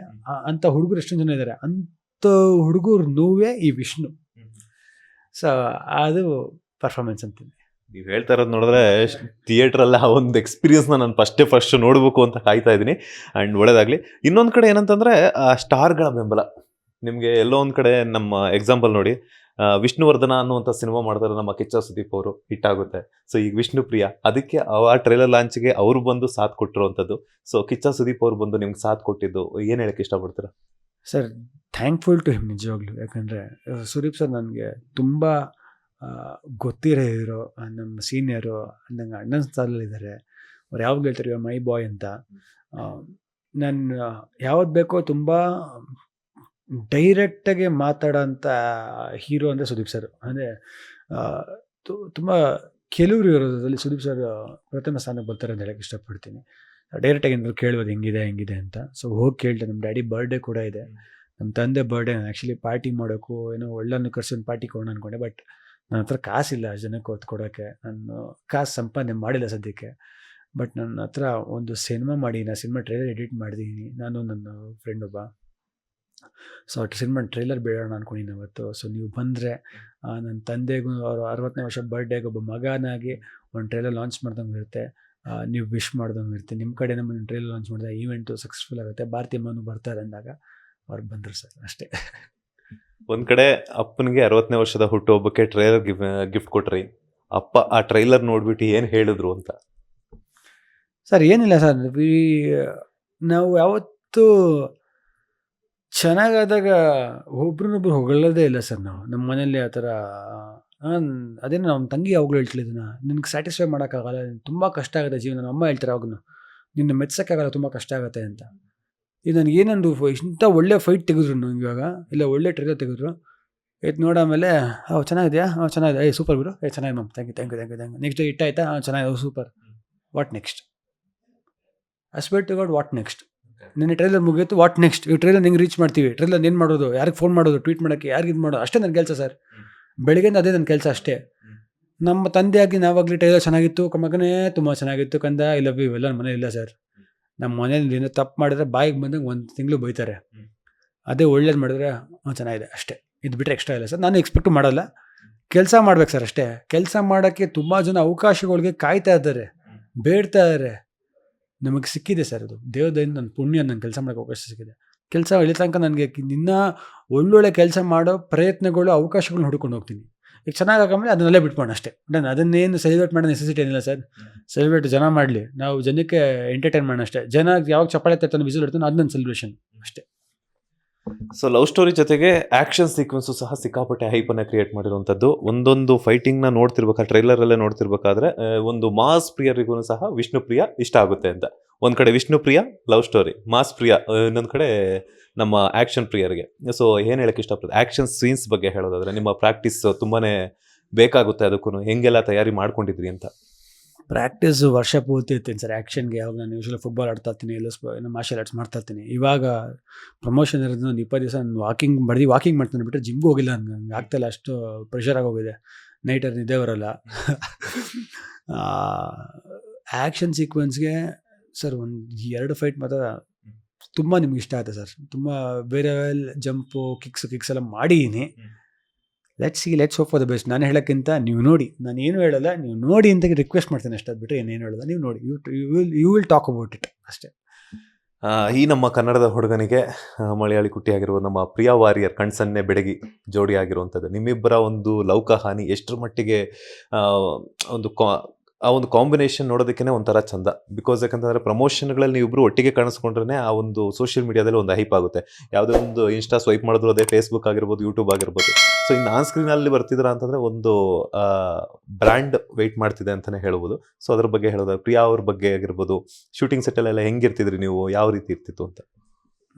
ಅಂಥ ಹುಡುಗರು ಎಷ್ಟೊಂದು ಜನ ಇದ್ದಾರೆ. ಅಂಥ ಹುಡುಗರು ನೋವೇ ಈ ವಿಷ್ಣು. ಸೊ ಅದು ಪರ್ಫಾರ್ಮೆನ್ಸ್ ಅಂತೀನಿ. ನೀವು ಹೇಳ್ತಾ ಇರೋದು ನೋಡಿದ್ರೆ ಥಿಯೇಟ್ರಲ್ಲಿ ಆ ಒಂದು ಎಕ್ಸ್ಪೀರಿಯನ್ಸ್ನ ನಾನು ಫಸ್ಟ್ ನೋಡಬೇಕು ಅಂತ ಕಾಯ್ತಾ ಇದ್ದೀನಿ. ಆ್ಯಂಡ್ ಒಳ್ಳೇದಾಗಲಿ. ಇನ್ನೊಂದು ಕಡೆ ಏನಂತಂದರೆ ಸ್ಟಾರ್ಗಳ ಬೆಂಬಲ. ನಿಮಗೆ ಎಲ್ಲೋ ಒಂದು ಕಡೆ ನಮ್ಮ ಎಕ್ಸಾಂಪಲ್ ನೋಡಿ, ವಿಷ್ಣುವರ್ಧನ ಅನ್ನುವಂಥ ಸಿನಿಮಾ ಮಾಡ್ತಾರೆ ನಮ್ಮ ಕಿಚ್ಚ ಸುದೀಪ್ ಅವರು, ಹಿಟ್ ಆಗುತ್ತೆ. ಸೊ ಈಗ ವಿಷ್ಣು ಪ್ರಿಯ, ಅದಕ್ಕೆ ಆ ಟ್ರೈಲರ್ ಲಾಂಚ್ಗೆ ಅವರು ಬಂದು ಸಾಥ್ ಕೊಟ್ಟಿರುವಂಥದ್ದು. ಸೊ ಕಿಚ್ಚ ಸುದೀಪ್ ಅವರು ಬಂದು ನಿಮ್ಗೆ ಸಾಥ್ ಕೊಟ್ಟಿದ್ದು ಏನು ಹೇಳಕ್ಕೆ ಇಷ್ಟಪಡ್ತೀರಾ? ಸರ್ ಥ್ಯಾಂಕ್ಫುಲ್ ಟು ಹಿಮ್ ನಿಜವಾಗ್ಲೂ. ಯಾಕಂದರೆ ಸುದೀಪ್ ಸರ್ ನನಗೆ ತುಂಬ ಗೊತ್ತಿರೋ ಹೀರೋ, ನಮ್ಮ ಸೀನಿಯರು, ನಂಗೆ ಅಣ್ಣನ ಸ್ಥಾನದಲ್ಲಿದ್ದಾರೆ. ಅವ್ರು ಯಾವಾಗ ಹೇಳ್ತಾರೆ ಮೈ ಬಾಯ್ ಅಂತ. ನಾನು ಯಾವತ್ತು ಬೇಕೋ ತುಂಬ ಡೈರೆಕ್ಟಾಗಿ ಮಾತಾಡೋಂಥ ಹೀರೋ ಅಂದರೆ ಸುದೀಪ್ ಸರ್. ಅಂದರೆ ತುಂಬ ಕೆಲವರು ಇರೋದ್ರಲ್ಲಿ ಸುದೀಪ್ ಸರ್ ಪ್ರಥಮ ಸ್ಥಾನಕ್ಕೆ ಬರ್ತಾರೆ ಅಂತ ಹೇಳಕ್ಕೆ ಇಷ್ಟಪಡ್ತೀನಿ. ಡೈರೆಕ್ಟಾಗಿ ಏನಾದ್ರು ಕೇಳ್ಬೋದು ಹೆಂಗಿದೆ ಅಂತ. ಸೊ ಹೋಗಿ ಕೇಳ್ದೆ. ನಮ್ಮ ಡ್ಯಾಡಿ ಬರ್ಡೇ ಕೂಡ ಇದೆ. ನಮ್ಮ ತಂದೆ ಬರ್ಡೇ ನಾನು ಆ್ಯಕ್ಚುಲಿ ಪಾರ್ಟಿ ಮಾಡೋಕ್ಕೂ ಏನೋ ಒಳ್ಳನ್ನು ಕರ್ಸಿ ಒಂದು ಪಾರ್ಟಿ ಕೊಡೋಣ ಅಂದ್ಕೊಂಡೆ. ಬಟ್ ನನ್ನ ಹತ್ರ ಕಾಸಿಲ್ಲ ಜನಕ್ಕೆ ಹೊತ್ತು ಕೊಡೋಕ್ಕೆ. ನಾನು ಕಾಸು ಸಂಪಾದನೆ ಮಾಡಿಲ್ಲ ಸದ್ಯಕ್ಕೆ. ಬಟ್ ನನ್ನ ಹತ್ರ ಒಂದು ಸಿನಿಮಾ ಸಿನಿಮಾ ಟ್ರೈಲರ್ ಎಡಿಟ್ ಮಾಡಿದ್ದೀನಿ ನಾನು ನನ್ನ ಫ್ರೆಂಡ್ ಒಬ್ಬ. ಸೊ ಸಿನಿಮಾ ಟ್ರೈಲರ್ ಬೇಡೋಣ ಅಂದ್ಕೊಂಡಿದ್ದೀನಿ ಅವತ್ತು. ಸೊ ನೀವು ಬಂದರೆ ನನ್ನ ತಂದೆಗೂ ಅವರು 60ನೇ ವರ್ಷ ಬರ್ಡೇಗೆ ಒಬ್ಬ ಮಗನಾಗಿ ಒಂದು ಟ್ರೈಲರ್ ಲಾಂಚ್ ಮಾಡ್ದಂಗೆ ಇರುತ್ತೆ. ನೀವು ವಿಶ್ ಮಾಡ್ದಂಗೆ ಇರುತ್ತೆ. ನಿಮ್ಮ ಕಡೆ ನಮ್ಮ ಟ್ರೈಲರ್ ಲಾಂಚ್ ಮಾಡಿದಾಗ ಈವೆಂಟು ಸಕ್ಸಸ್ಫುಲ್ ಆಗುತ್ತೆ. ಭಾರತೀಯಮ್ಮನೂ ಬರ್ತಾರೆ ಅಂದಾಗ ಅವ್ರು ಬಂದರು ಸರ್, ಅಷ್ಟೇ. ಒಂದ್ ಕಡೆ ಅಪ್ಪನಿಗೆ 60ನೇ ವರ್ಷದ ಹುಟ್ಟುಹಬ್ಬಕ್ಕೆ ಟ್ರೈಲರ್ ಗಿಫ್ಟ್ ಕೊಟ್ರಿ. ಅಪ್ಪ ಆ ಟ್ರೈಲರ್ ನೋಡ್ಬಿಟ್ಟು ಏನ್ ಹೇಳಿದ್ರು ಅಂತ? ಸರ್ ಏನಿಲ್ಲ ಸರ್, ನಾವು ಯಾವತ್ತೂ ಚೆನ್ನಾಗಾದಾಗ ಒಬ್ರನ್ನೊಬ್ರು ಹೊಗಳೋದೇ ಇಲ್ಲ ಸರ್. ನಾವು ನಮ್ಮ ಮನೇಲಿ ಆ ಥರ ಅದೇನೋ ನಮ್ಮ ತಂಗಿ ಯಾವಾಗಲೂ ಹೇಳ್ತಿದ್ದನ್ನ, ನಿನಗೆ ಸ್ಯಾಟಿಸ್ಫೈ ಮಾಡೋಕ್ಕಾಗಲ್ಲ, ತುಂಬ ಕಷ್ಟ ಆಗುತ್ತೆ ಜೀವನ. ನಮ್ಮ ಅಮ್ಮ ಹೇಳ್ತಾರೆ ಅವಾಗೂ, ನಿನ್ನ ಮೆಚ್ಚೋಕ್ಕಾಗಲ್ಲ, ತುಂಬ ಕಷ್ಟ ಆಗುತ್ತೆ ಅಂತ. ಈಗ ನನಗೆ ಏನೊಂದು ಇಂಥ ಒಳ್ಳೆ ಫೈಟ್ ತೆಗೆದ್ರು ನಂಗೆ ಇವಾಗ, ಇಲ್ಲ ಒಳ್ಳೆ ಟ್ರೈಲರ್ ತೆಗೆದ್ರು, ಇದು ನೋಡಾಮೇಲೆ ಚೆನ್ನಾಗಿದೆಯಾ, ಚೆನ್ನಾಗಿದೆ, ಸೂಪರ್ ಗುರು, ಚೆನ್ನಾಗಿ ma'am, thank you. Next hit ಆಯ್ತಾ, ಚೆನ್ನಾಗಿದೆ, super, what next? Aspect to God, what next? ನಿನ್ನೆ ಟ್ರೈಲರ್ ಮುಗಿಯಿತು, ವಾಟ್ ನೆಕ್ಸ್ಟ್? ಈ ಟ್ರೈಲರ್ ಹೆಂಗೆ ರೀಚ್ ಮಾಡ್ತೀವಿ? ಟ್ರೈಲರ್ ಏನು ಮಾಡೋದು? ಯಾರಿಗೆ ಫೋನ್ ಮಾಡೋದು? ಟ್ವೀಟ್ ಮಾಡೋಕ್ಕೆ ಯಾರಿಗೆ ಇದು ಮಾಡೋದು? ಅಷ್ಟೇ ನನ್ನ ಕೆಲಸ ಸರ್. ಬೆಳಗ್ಗೆಯಿಂದ ಅದೇ ನನ್ನ ಕೆಲಸ ಅಷ್ಟೇ. ನಮ್ಮ ತಂದೆಯಾಗಿ ನಾವಾಗಲಿ ಟ್ರೈಲರ್ ಚೆನ್ನಾಗಿತ್ತು ಮಗನೇ, ತುಂಬ ಚೆನ್ನಾಗಿತ್ತು ಕಂದ, ಐ ಲವ್ ಯು, ಇವೆಲ್ಲ ನಮ್ಮ ಮನೇಲಿ ಇಲ್ಲ ಸರ್. ನಮ್ಮ ಮನೇಲಿ ಏನೋ ತಪ್ಪು ಮಾಡಿದ್ರೆ ಬಾಯಿಗೆ ಬಂದಂಗೆ 1 ತಿಂಗಳು ಬೈತಾರೆ. ಅದೇ ಒಳ್ಳೇದು ಮಾಡಿದ್ರೆ ಚೆನ್ನಾಗಿದೆ ಅಷ್ಟೇ. ಇದು ಬಿಟ್ಟರೆ ಎಕ್ಸ್ಟ್ರಾ ಇಲ್ಲ ಸರ್. ನಾನು ಎಕ್ಸ್ಪೆಕ್ಟು ಮಾಡಲ್ಲ. ಕೆಲಸ ಮಾಡ್ಬೇಕು ಸರ್ ಅಷ್ಟೇ. ಕೆಲಸ ಮಾಡೋಕ್ಕೆ ತುಂಬ ಜನ ಅವಕಾಶಗಳಿಗೆ ಕಾಯ್ತಾ ಇದ್ದಾರೆ, ಬೇಡ್ತಾ ಇದ್ದಾರೆ. ನಮಗೆ ಸಿಕ್ಕಿದೆ ಸರ್, ಅದು ದೇವದಿಂದ ನನ್ನ ಪುಣ್ಯ, ನನ್ನ ಕೆಲಸ ಮಾಡೋಕ್ಕೆ ಅವಕಾಶ ಸಿಕ್ಕಿದೆ. ಕೆಲಸ ಇಲ್ಲಿ ತನಕ ನನಗೆ ಇನ್ನೂ ಒಳ್ಳೊಳ್ಳೆ ಕೆಲಸ ಮಾಡೋ ಪ್ರಯತ್ನಗಳು, ಅವಕಾಶಗಳನ್ನ ಹುಡ್ಕೊಂಡು ಹೋಗ್ತೀನಿ. ಈಗ ಚೆನ್ನಾಗಾಗಮೇಲೆ ಅದನ್ನೆಲ್ಲ ಬಿಟ್ಬೋಣ ಅಷ್ಟೇ. ಅದನ್ನೇನು ಸೆಲೆಬ್ರೇಟ್ ಮಾಡೋ ನೆಸೆಸಿಟಿ ಏನಿಲ್ಲ ಸರ್. ಸೆಲೆಬ್ರೇಟ್ ಜನ ಮಾಡಲಿ, ನಾವು ಜನಕ್ಕೆ ಎಂಟರ್ಟೈನ್ ಮಾಡೋಣ ಅಷ್ಟೇ. ಜನ ಯಾವಾಗ ಚಪ್ಪಾಳೆ ತರ್ತಾನೆ, ವಿಸಿಲ್ ಇಡ್ತಾನೆ, ಅದು ನನ್ನ ಸೆಲೆಬ್ರೇಷನ್ ಅಷ್ಟೇ. ಸೊ ಲವ್ ಸ್ಟೋರಿ ಜೊತೆಗೆ ಆಕ್ಷನ್ ಸೀಕ್ವೆನ್ಸು ಸಹ ಸಿಕ್ಕಾಪಟ್ಟೆ ಹೈಪನ್ನು ಕ್ರಿಯೇಟ್ ಮಾಡಿರುವಂಥದ್ದು. ಒಂದೊಂದು ಫೈಟಿಂಗ್ನ ನೋಡ್ತಿರ್ಬೇಕಾದ್ರೆ, ಟ್ರೈಲರಲ್ಲೇ ನೋಡ್ತಿರ್ಬೇಕಾದ್ರೆ ಒಂದು ಮಾಸ್ ಪ್ರಿಯರಿಗೂ ಸಹ ವಿಷ್ಣುಪ್ರಿಯ ಇಷ್ಟ ಆಗುತ್ತೆ ಅಂತ. ಒಂದು ಕಡೆ ವಿಷ್ಣುಪ್ರಿಯ ಲವ್ ಸ್ಟೋರಿ, ಮಾಸ್ ಪ್ರಿಯ ಇನ್ನೊಂದು ಕಡೆ ನಮ್ಮ ಆ್ಯಕ್ಷನ್ ಪ್ರಿಯರಿಗೆ. ಸೊ ಏನು ಹೇಳಕ್ಕೆ ಇಷ್ಟಪಡ್ತೀನಿ, ಆ್ಯಕ್ಷನ್ ಸೀನ್ಸ್ ಬಗ್ಗೆ ಹೇಳೋದಾದರೆ ನಿಮ್ಮ ಪ್ರಾಕ್ಟೀಸ್ ತುಂಬಾ ಬೇಕಾಗುತ್ತೆ, ಅದಕ್ಕೂ ಹೆಂಗೆಲ್ಲ ತಯಾರಿ ಮಾಡ್ಕೊಂಡಿದ್ರಿ ಅಂತ? ಪ್ರಾಕ್ಟೀಸು ವರ್ಷ ಪೂರ್ತಿ ಇರ್ತೀನಿ ಸರ್ ಆ್ಯಕ್ಷನ್ಗೆ. ಯಾವಾಗ ನಾನು ಯೂಶ್ವಲಿ ಫುಟ್ಬಾಲ್ ಆಡ್ತಾ ಇರ್ತೀನಿ, ಇಲ್ಲ ಮಾರ್ಷಲ್ ಆರ್ಟ್ಸ್ ಮಾಡ್ತಾ ಇರ್ತೀನಿ. ಇವಾಗ ಪ್ರಮೋಷನ್ ಇರೋದು ಒಂದು 20 ದಿವಸ ನಾನು ವಾಕಿಂಗ್ ಮಾಡ್ತೀನಿ, ಬಿಟ್ಟರೆ ಜಿಮ್ಗೆ ಹೋಗಿಲ್ಲ. ನನಗೆ ಆಗ್ತಾಯಿಲ್ಲ, ಅಷ್ಟು ಪ್ರೆಷರ್ ಆಗೋಗಿದೆ. ನೈಟಲ್ಲಿ ನಿದ್ದೆ ಬರೋಲ್ಲ. ಆ್ಯಕ್ಷನ್ ಸೀಕ್ವೆನ್ಸ್ಗೆ ಸರ್ ಒಂದು 2 ಫೈಟ್ ಮಾತ್ರ ತುಂಬ ನಿಮ್ಗೆ ಇಷ್ಟ ಆಗುತ್ತೆ ಸರ್. ತುಂಬ ಬೇರೆ ಜಂಪು ಕಿಕ್ಸ್ ಎಲ್ಲ ಮಾಡಿದ್ದೀನಿ. Let's hope for the best. ನಾನು ಹೇಳೋಕ್ಕಿಂತ ನೀವು ನೋಡಿ, ನಾನು ಏನು ಹೇಳಲ್ಲ, ನೀವು ನೋಡಿ ಅಂತ ರಿಕ್ವೆಸ್ಟ್ ಮಾಡ್ತೀನಿ ಅಷ್ಟೇ. ಅದು ಬಿಟ್ಟರೆ ಏನೇನು ಹೇಳೋಲ್ಲ, ನೀವು ನೋಡಿ, you will talk about it ಅಷ್ಟೇ. ಈ ನಮ್ಮ ಕನ್ನಡದ ಹುಡುಗನಿಗೆ ಮಲಯಾಳಿ ಕುಟ್ಟಿಯಾಗಿರುವ ನಮ್ಮ ಪ್ರಿಯಾ ವಾರಿಯರ್ ಕಣ್ಸನ್ನೆ ಬೆಡಗಿ ಜೋಡಿ ಆಗಿರುವಂಥದ್ದು. ನಿಮ್ಮಿಬ್ಬರ ಒಂದು ಲವ್ ಕಹಾನಿ ಎಷ್ಟರ ಮಟ್ಟಿಗೆ ಆ ಒಂದು ಕಾಂಬಿನೇಷನ್ ನೋಡೋದಕ್ಕೇ ಒಂಥರ ಚಂದ. ಬಿಕಾಸ್ ಯಾಕಂತಂದರೆ ಪ್ರಮೋಷನ್ಗಳಲ್ಲಿ ನೀವಿಬ್ಬರು ಒಟ್ಟಿಗೆ ಕಾಣಿಸ್ಕೊಂಡ್ರೆ ಆ ಒಂದು ಸೋಷಿಯಲ್ ಮೀಡಿಯಾದಲ್ಲಿ ಒಂದು ಹೈಪ್ ಆಗುತ್ತೆ. ಯಾವುದೇ ಒಂದು ಇನ್ಸ್ಟಾ ಸ್ವೈಪ್ ಮಾಡಿದ್ರು ಅದೇ, ಫೇಸ್ಬುಕ್ ಆಗಿರ್ಬೋದು, ಯೂಟ್ಯೂಬ್ ಆಗಿರ್ಬೋದು. ಸೊ ಇನ್ನು ಆನ್ ಸ್ಕ್ರೀನಲ್ಲಿ ಬರ್ತಿದ್ರ ಅಂತಂದರೆ ಒಂದು ಬ್ರ್ಯಾಂಡ್ ವೆಯ್ಟ್ ಮಾಡ್ತಿದೆ ಅಂತಲೇ ಹೇಳ್ಬೋದು. ಸೊ ಅದ್ರ ಬಗ್ಗೆ ಹೇಳೋದು, ಪ್ರಿಯಾ ಅವ್ರ ಬಗ್ಗೆ ಆಗಿರ್ಬೋದು, ಶೂಟಿಂಗ್ ಸೆಟ್ಟಲ್ಲೆಲ್ಲ ಹೆಂಗಿರ್ತಿದ್ರಿ ನೀವು, ಯಾವ ರೀತಿ ಇರ್ತಿತ್ತು ಅಂತ?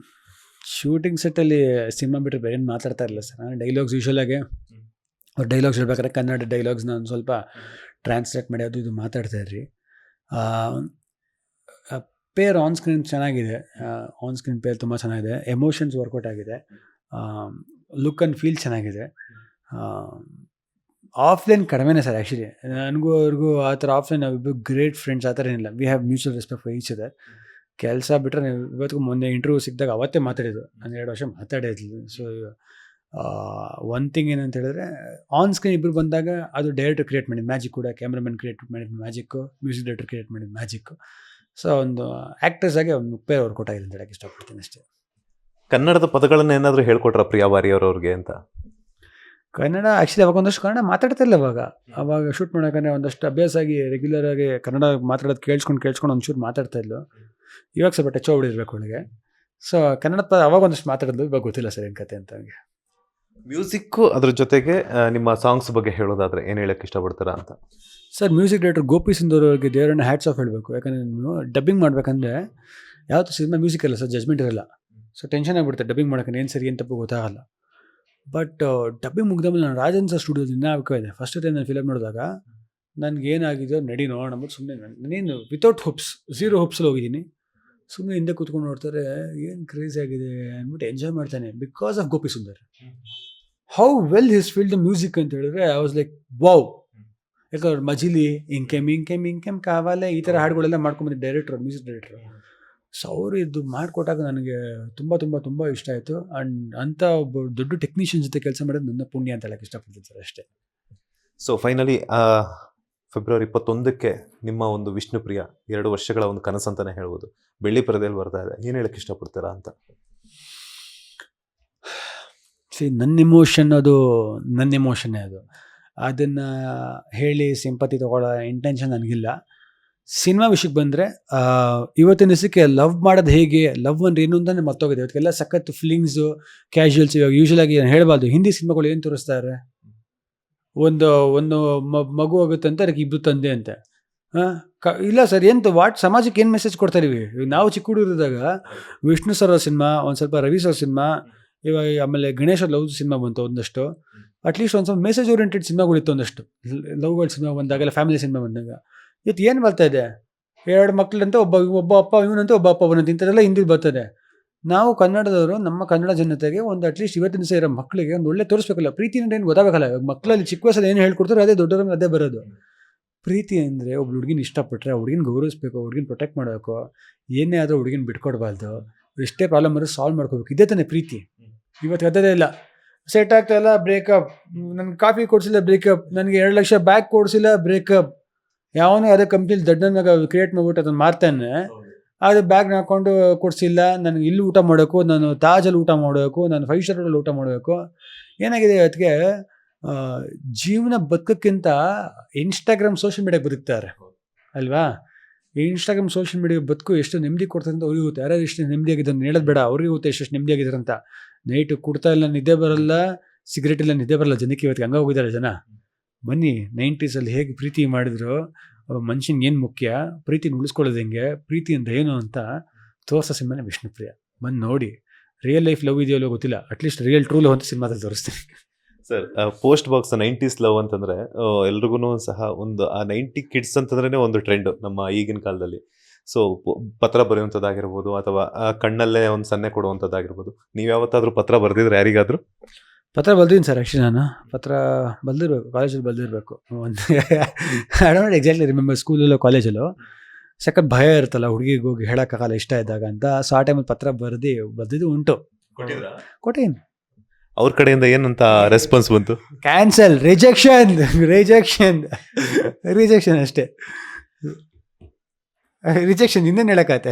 ಶೂಟಿಂಗ್ ಸೆಟ್ಟಲ್ಲಿ ಸಿನಿಮಾ ಬಿಟ್ಟರೆ ಬೇರೆ ಏನು ಮಾತಾಡ್ತಾ ಇರಲಿಲ್ಲ ಸರ್. ನಾನು ಡೈಲಾಗ್ಸ್ ಯೂಶ್ವಲಾಗಿ ಅವ್ರು ಡೈಲಾಗ್ಸ್ ಹೇಳ್ಬೇಕಾದ್ರೆ ಕನ್ನಡ ಡೈಲಾಗ್ಸ್ನ ಒಂದು ಸ್ವಲ್ಪ ಟ್ರಾನ್ಸ್ಲೇಟ್ ಮಾಡಿ ಅದು ಇದು ಮಾತಾಡ್ತಾಯಿದ್ರಿ. ಪೇರ್ ಆನ್ ಸ್ಕ್ರೀನ್ ಚೆನ್ನಾಗಿದೆ, ಆನ್ ಸ್ಕ್ರೀನ್ ಪೇರ್ ತುಂಬ ಚೆನ್ನಾಗಿದೆ. ಎಮೋಷನ್ಸ್ ವರ್ಕೌಟ್ ಆಗಿದೆ, ಲುಕ್ ಆ್ಯಂಡ್ ಫೀಲ್ ಚೆನ್ನಾಗಿದೆ. ಆಫ್ಲೈನ್ ಕಡಿಮೆನೇ ಸರ್ ಆ್ಯಕ್ಚುಲಿ. ನನಗೂ ಅವ್ರಿಗೂ ಆ ಥರ ಆಫ್ಲೈನ್ ನಾವಿಬ್ಬರು ಗ್ರೇಟ್ ಫ್ರೆಂಡ್ಸ್ ಆ ಥರ ಏನಿಲ್ಲ. We have mutual respect for each other. ಕೆಲಸ ಬಿಟ್ಟರೆ ಇವತ್ತಿಗೂ ಮೊನ್ನೆ ಇಂಟರ್ವ್ಯೂ ಸಿಕ್ಕಿದಾಗ ಅವತ್ತೇ ಮಾತಾಡಿದ್ದು, ನಾನು 2 ವರ್ಷ ಮಾತಾಡಿದ್ಲು. ಸೊ ಒನ್ ಥಿಂಗ್ ಏನಂತ ಹೇಳಿದ್ರೆ, ಆನ್ ಸ್ಕ್ರೀನ್ ಇಬ್ಬರು ಬಂದಾಗ ಅದು ಡೈರೆಕ್ಟರ್ ಕ್ರಿಯೇಟ್ ಮಾಡಿದ ಮ್ಯಾಜಿಕ್ ಕೂಡ, ಕ್ಯಾಮ್ರಾಮನ್ ಕ್ರಿಯೇಟ್ ಮಾಡಿದ ಮ್ಯಾಜಿಕ್ಕು, ಮ್ಯೂಸಿಕ್ ಡೈರೆಕ್ಟರ್ ಕ್ರಿಯೇಟ್ ಮಾಡಿದ ಮ್ಯಾಜಿಕ್ಕು. ಸೊ ಒಂದು ಆ್ಯಕ್ಟರ್ಸ್ ಆಗಿ ಒಂದು ಪೇರ್ ವರ್ಕೌಟ್ ಆಗಿದೆ ಅಂತ ಹೇಳಕ್ಕೆ ಇಷ್ಟಪಡ್ತೀನಿ ಅಷ್ಟೇ. ಕನ್ನಡದ ಪದಗಳನ್ನು ಏನಾದರೂ ಹೇಳ್ಕೊಟ್ರ ಪ್ರಿಯಾ ವಾರಿಯರ್ ಅವ್ರಿಗೆ ಅಂತ? ಕನ್ನಡ ಆ್ಯಕ್ಚುಲಿ ಅವಾಗ ಒಂದಷ್ಟು ಕನ್ನಡ ಮಾತಾಡ್ತಿಲ್ಲ. ಅವಾಗ ಶೂಟ್ ಮಾಡೋಕಂದ್ರೆ ಒಂದಷ್ಟು ಅಭ್ಯಾಸ ಆಗಿ ರೆಗ್ಯುಲರ್ ಆಗಿ ಕನ್ನಡ ಮಾತಾಡೋದು ಕೇಳಿಸ್ಕೊಂಡು ಒಂಚೂರು ಮಾತಾಡ್ತಾಯಿದ್ಲು. ಇವಾಗ ಸ್ವಲ್ಪ ಟಚ್ ಹೋಗ್ಬಿಡಿರ್ಬೇಕು ಅವಳಿಗೆ. ಸೊ ಕನ್ನಡದ ಪದ ಅವಾಗ ಒಂದಷ್ಟು ಮಾತಾಡಿದ್ಲು, ಇವಾಗ ಗೊತ್ತಿಲ್ಲ ಸರ್ ಏನು ಕತೆ ಅಂತ. ಅವ್ರಿಗೆ ಮ್ಯೂಸಿಕ್ಕು ಅದ್ರ ಜೊತೆಗೆ ನಿಮ್ಮ ಸಾಂಗ್ಸ್ ಬಗ್ಗೆ ಹೇಳೋದಾದರೆ ಏನು ಹೇಳಕ್ಕೆ ಇಷ್ಟಪಡ್ತೀರಾ ಅಂತ? Sir music director Gopi Sindoor ಅವ್ರಿಗೆ ದೇವರನ್ನ ಹ್ಯಾಟ್ಸ್ ಆಫ್ ಹೇಳಬೇಕು. ಯಾಕಂದರೆ ನೀವು ಡಬ್ಬಿಂಗ್ ಮಾಡಬೇಕಂದ್ರೆ ಯಾವತ್ತೂ ಸಿನಿಮಾ ಮ್ಯೂಸಿಕ್ ಇರಲ್ಲ ಸರ್, ಜಜ್ಮೆಂಟ್ ಇರಲ್ಲ. ಸೊ ಟೆನ್ಷನ್ ಆಗಿಬಿಡುತ್ತೆ ಡಬ್ಬಿಂಗ್ ಮಾಡೋಕೆ, ಏನು ಸರಿ ಏನು ತಪ್ಪು ಗೊತ್ತಾಗಲ್ಲ. ಬಟ್ ಡಬ್ಬಿಂಗ್ ಮುಗ್ದಾದ್ಮೇಲೆ ನಾನು ರಾಜನ್ ಸರ್ ಸ್ಟುಡಿಯೋದಲ್ಲಿ ಇನ್ನೂ ಆಗ್ತಾಯಿದೆ. ಫಸ್ಟ್ ಟೈಮ್ ನಾನು ಫಿಲಮ್ ನೋಡಿದಾಗ ನನಗೇನಾಗಿದೆಯೋ ನಡಿ ನೋಡೋಣ ಅಂದ್ಬಿಟ್ಟು ಸುಮ್ಮನೆ ನಾನೇನು ವಿತೌಟ್ ಹೋಪ್ಸ್, ಝೀರೋ ಹೋಪ್ಸಲ್ಲಿ ಹೋಗಿದ್ದೀನಿ. ಸುಮ್ಮನೆ ಹಿಂದೆ ಕೂತ್ಕೊಂಡು ನೋಡ್ತಾರೆ, ಏನು ಕ್ರೇಜಿ ಆಗಿದೆ ಅಂದ್ಬಿಟ್ಟು ಎಂಜಾಯ್ ಮಾಡ್ತಾನೆ because of Gopi Sundar. How well his feel the music ಅಂತ ಹೇಳಿದ್ರೆ ಐ ವಾಸ್ ಲೈಕ್ ವಾವ್. ಯಾಕಂದ್ರೆ ಮಜಿಲಿ ಇಂಕೆಮ್ ಕಾವಾಲೆ ಈ ಥರ ಹಾಡುಗಳೆಲ್ಲ ಮಾಡ್ಕೊಂಬಂದಿದ್ದ ಡೈರೆಕ್ಟ್ರು, ಮ್ಯೂಸಿಕ್ ಡೈರೆಕ್ಟ್ರು. ಸೊ ಅವರು ಇದು ಮಾಡಿಕೊಟ್ಟಾಗ ನನಗೆ ತುಂಬ ತುಂಬ ತುಂಬ ಇಷ್ಟ ಆಯಿತು. ಆ್ಯಂಡ್ ಅಂಥ ಒಬ್ಬ ದೊಡ್ಡ ಟೆಕ್ನಿಷಿಯನ್ ಜೊತೆ ಕೆಲಸ ಮಾಡೋದು ನನ್ನ ಪುಣ್ಯ ಅಂತ ಹೇಳಕ್ಕೆ ಇಷ್ಟಪಡ್ತೀನಿ ಸರ್, ಅಷ್ಟೇ. ಸೊ ಫೈನಲಿ ಫೆಬ್ರವರಿ 21ಕ್ಕೆ ನಿಮ್ಮ ಒಂದು ವಿಷ್ಣುಪ್ರಿಯ 2 ವರ್ಷಗಳ ಒಂದು ಕನಸು ಅಂತಾನೆ ಹೇಳ್ಬೋದು, ಬೆಳ್ಳಿ ಪರದೆಯಲ್ಲಿ ಬರ್ತಾ ಇದೆ. ಏನು ಹೇಳಕ್ಕೆ ಇಷ್ಟಪಡ್ತೀರಾ ಅಂತ? ನನ್ನ ಇಮೋಷನ್ ಅದು ನನ್ನ ಇಮೋಷನ್ನೇ ಅದು. ಅದನ್ನು ಹೇಳಿ ಸಿಂಪತಿ ತೊಗೊಳ್ಳೋ ಇಂಟೆನ್ಷನ್ ನನಗಿಲ್ಲ. ಸಿನಿಮಾ ವಿಷಯಕ್ಕೆ ಬಂದರೆ ಇವತ್ತಿನ ದಿವಸಕ್ಕೆ ಲವ್ ಮಾಡೋದು ಹೇಗೆ, ಲವ್ ಅಂದ್ರೆ ಏನು ಅಂತಲೇ ಮರ್ತೋಗಿದೆ. ಇವತ್ತಿಗೆಲ್ಲ ಸಖತ್ ಫೀಲಿಂಗ್ಸು, ಕ್ಯಾಶುವಲ್ಸ್. ಇವಾಗ ಯೂಶ್ವಲಾಗಿ ಏನು ಹೇಳಬಾರ್ದು, ಹಿಂದಿ ಸಿನಿಮಾಗಳು ಏನು ತೋರಿಸ್ತಾರೆ, ಒಂದು ಮಗು ಆಗುತ್ತೆ ಅಂತ ಅದಕ್ಕೆ 2 ತಂದೆ ಅಂತ. ಇಲ್ಲ ಸರ್, ಎಂತ ಸಮಾಜಕ್ಕೆ ಏನು ಮೆಸೇಜ್ ಕೊಡ್ತಾ ಇದೀವಿ? ನಾವು ಚಿಕ್ಕ ಹುಡುಗರಿದ್ದಾಗ ವಿಷ್ಣು ಸರ್ ಸಿನಿಮಾ, ಒಂದು ಸ್ವಲ್ಪ ರವಿ ಸರ್ ಸಿನಿಮಾ, ಇವಾಗ ಆಮೇಲೆ ಗಣೇಶ್ ಲವ್ ಸಿನಿಮಾ ಬಂತು ಒಂದಷ್ಟು. ಅಟ್ಲೀಸ್ಟ್ ಒಂದು ಸ್ವಲ್ಪ ಮೆಸೇಜ್ ಓರಿಯೆಂಟೆಡ್ ಸಿನಿಮಾಗಳಿತ್ತು ಒಂದಷ್ಟು. ಲವ್ಗಳ ಸಿನಿಮಾ ಬಂದಾಗ, ಫ್ಯಾಮಿಲಿ ಸಿನಿಮಾ ಬಂದಾಗ. ಇವತ್ತು ಏನು ಬರ್ತಾ ಇದೆ, 2 ಮಕ್ಕಳಂತ ಒಬ್ಬ ಅಪ್ಪ ಇವನಂತೆ, ಒಬ್ಬ ಅಪ್ಪ ಅವನಂತ, ಇಂಥದ್ದೆಲ್ಲ ಹಿಂದಿಗೆ ಬರ್ತದೆ. ನಾವು ಕನ್ನಡದವರು, ನಮ್ಮ ಕನ್ನಡ ಜನತೆಗೆ ಒಂದು ಅಟ್ಲೀಸ್ಟ್ ಇವತ್ತಿನ ದಿವಸ ಇರೋ ಮಕ್ಕಳಿಗೆ ಒಂದು ಒಳ್ಳೆ ತೋರಿಸ್ಬೇಕಲ್ಲ. ಪ್ರೀತಿ ಅಂದ್ರೆ ಏನು ಗೊತ್ತಾಗಬೇಕಲ್ಲ. ಮಕ್ಕಳಲ್ಲಿ ಚಿಕ್ಕ ವಯಸ್ಸಲ್ಲಿ ಏನು ಹೇಳ್ಕೊಡ್ತಾರೆ ಅದೇ ದೊಡ್ಡವ್ರಿಗೆ ಅದೇ ಬರೋದು. ಪ್ರೀತಿ ಅಂದರೆ ಒಬ್ಬ ಹುಡುಗಿನ ಇಷ್ಟಪಟ್ಟರೆ ಆ ಹುಡುಗಿನ ಗೌರವಿಸ್ಬೇಕು, ಹುಡುಗಿನ ಪ್ರೊಟೆಕ್ಟ್ ಮಾಡಬೇಕು, ಏನೇ ಆದರೂ ಹುಡುಗಿನ ಬಿಟ್ಕೊಡ್ಬಾರ್ದು, ಎಷ್ಟೇ ಪ್ರಾಬ್ಲಮ್ ಬರೋ ಸಾಲ್ವ್ ಮಾಡ್ಕೋಬೇಕು. ಇದೇ ತಾನೇ ಪ್ರೀತಿ. ಇವತ್ತು ಅದೇ ಇಲ್ಲ, ಸೆಟ್ ಆಗ್ತಾ ಇಲ್ಲ, ಬ್ರೇಕಪ್. ನನಗೆ ಕಾಫಿ ಕೊಡಿಸಿಲ್ಲ, ಬ್ರೇಕಪ್. ನನಗೆ 2 ಲಕ್ಷ ಬ್ಯಾಗ್ ಕೊಡಿಸಿಲ್ಲ, ಬ್ರೇಕಪ್. ಯಾವನೋ ಅದೇ ಕಂಪ್ನಿಲಿ ದೊಡ್ಡನಾಗ ಕ್ರಿಯೇಟ್ ಮಾಡ್ಬಿಟ್ಟು ಅದನ್ನು ಮಾರ್ತಾನೆ, ಅದು ಬ್ಯಾಗ್ನ ಹಾಕ್ಕೊಂಡು ಕೊಡಿಸಿಲ್ಲ. ನನಗೆ ಇಲ್ಲಿ ಊಟ ಮಾಡಬೇಕು, ನಾನು ತಾಜಲ್ಲಿ ಊಟ ಮಾಡಬೇಕು, ನಾನು 5 ಸ್ಟಾರಲ್ಲಿ ಊಟ ಮಾಡಬೇಕು. ಏನಾಗಿದೆ ಅದಕ್ಕೆ, ಜೀವನ ಬದುಕೋಕ್ಕಿಂತ ಇನ್ಸ್ಟಾಗ್ರಾಮ್ ಸೋಷಿಯಲ್ ಮೀಡಿಯಾಗೆ ಬದುಕ್ತಾರೆ ಅಲ್ವಾ. ಈ ಇನ್ಸ್ಟಾಗ್ರಾಮ್ ಸೋಷಿಯಲ್ ಮೀಡಿಯಾ ಬದುಕು ಎಷ್ಟು ನೆಮ್ಮದಿ ಕೊಡ್ತಾರೆ ಅಂತ ಅವ್ರಿಗೆ ಗೊತ್ತು. ಯಾರು ಎಷ್ಟು ನೆಮ್ಮದಿಯಾಗಿದ್ದಾರೆ ಹೇಳೋದು ಬೇಡ, ಅವ್ರಿಗೆ ಗೊತ್ತು ಎಷ್ಟು ನೆಮ್ಮದಿಯಾಗಿದ್ದಾರೆ ಅಂತ. ನೈಟು ಕುಡ್ತಾ ಇಲ್ಲ, ನಿದ್ದೆ ಬರಲ್ಲ, ಸಿಗರೇಟ್ ಇಲ್ಲ, ನಿದ್ದೆ ಬರಲ್ಲ ಜನಕ್ಕೆ. ಇವತ್ತಿಗೆ ಹಂಗೆ ಹೋಗಿದ್ದಾರೆ ಜನ. ಬನ್ನಿ, 90s ಹೇಗೆ ಪ್ರೀತಿ ಮಾಡಿದ್ರು, ಮನುಷ್ಯನಿಗೆ ಏನು ಮುಖ್ಯ, ಪ್ರೀತಿನ ಉಳಿಸ್ಕೊಳ್ಳೋದು ಹೆಂಗೆ, ಪ್ರೀತಿ ಅಂದ್ರೆ ಏನು ಅಂತ ತೋರಿಸೋ ಸಿನಿಮಾನೇ ವಿಷ್ಣುಪ್ರಿಯ. ಬಂದು ನೋಡಿ. ರಿಯಲ್ ಲೈಫ್ ಲವ್ ಇದೆಯಲ್ಲೋ ಗೊತ್ತಿಲ್ಲ, ಅಟ್ಲೀಸ್ಟ್ ರಿಯಲ್ ಟ್ರೂ ಲವ್ ಅಂತ ಸಿನಿಮಾದಲ್ಲಿ ತೋರಿಸ್ತೀನಿ sir. Post box 90s love ಅಂತಂದ್ರೆ ಎಲ್ರಿಗೂ ಸಹ ಒಂದು ಆ 90 ಕಿಡ್ಸ್ ಅಂತಂದ್ರೆ ಒಂದು ಟ್ರೆಂಡ್ ನಮ್ಮ ಈಗಿನ ಕಾಲದಲ್ಲಿ. ಸೊ ಪತ್ರ ಬರೆಯುವಂಥದ್ದಾಗಿರ್ಬೋದು, ಅಥವಾ ಕಣ್ಣಲ್ಲೇ ಒಂದು ಸನ್ನೆ ಕೊಡುವಂಥದ್ದಾಗಿರ್ಬೋದು. ನೀವು ಯಾವತ್ತಾದ್ರೂ ಪತ್ರ ಬರೆದಿದ್ರೆ ಯಾರಿಗಾದ್ರೂ? ಪತ್ರ ಬಲ್ದಿದ್ದೀನಿ ಸರ್. ಆ್ಯಕ್ಚುಲಿ ನಾನು ಪತ್ರ ಬಲ್ದಿರ್ಬೇಕು, ಕಾಲೇಜಲ್ಲಿ ಬಲ್ದಿರಬೇಕು. ಒಂದು ಐ ಡೋಂಟ್ ಎಕ್ಸಾಕ್ಟ್ಲಿ ರಿಮೆಂಬರ್, ಸ್ಕೂಲಲ್ಲೋ ಕಾಲೇಜಲ್ಲೋ ಸಖತ್ ಭಯ ಇರುತ್ತಲ್ಲ ಹುಡುಗಿಗೆ ಹೋಗಿ ಹೇಳೋಕ್ಕಾಗಲ್ಲ ಇಷ್ಟ ಇದ್ದಾಗ ಅಂತ. ಸೊ ಆ ಟೈಮಲ್ಲಿ ಪತ್ರ ಬರೆದಿದ್ದು ಉಂಟು, ಕೊಟ್ಟೀನಿ. ಅವ್ರ ಕಡೆಯಿಂದ ಏನಂತ ರೆಸ್ಪಾನ್ಸ್ ಬಂತು? ಕ್ಯಾನ್ಸಲ್, ರಿಜೆಕ್ಷನ್ ಅಷ್ಟೇ. ರಿಜೆಕ್ಷನ್ ಇನ್ನೇನು ಹೇಳೋಕ್ಕಾಗತ್ತೆ,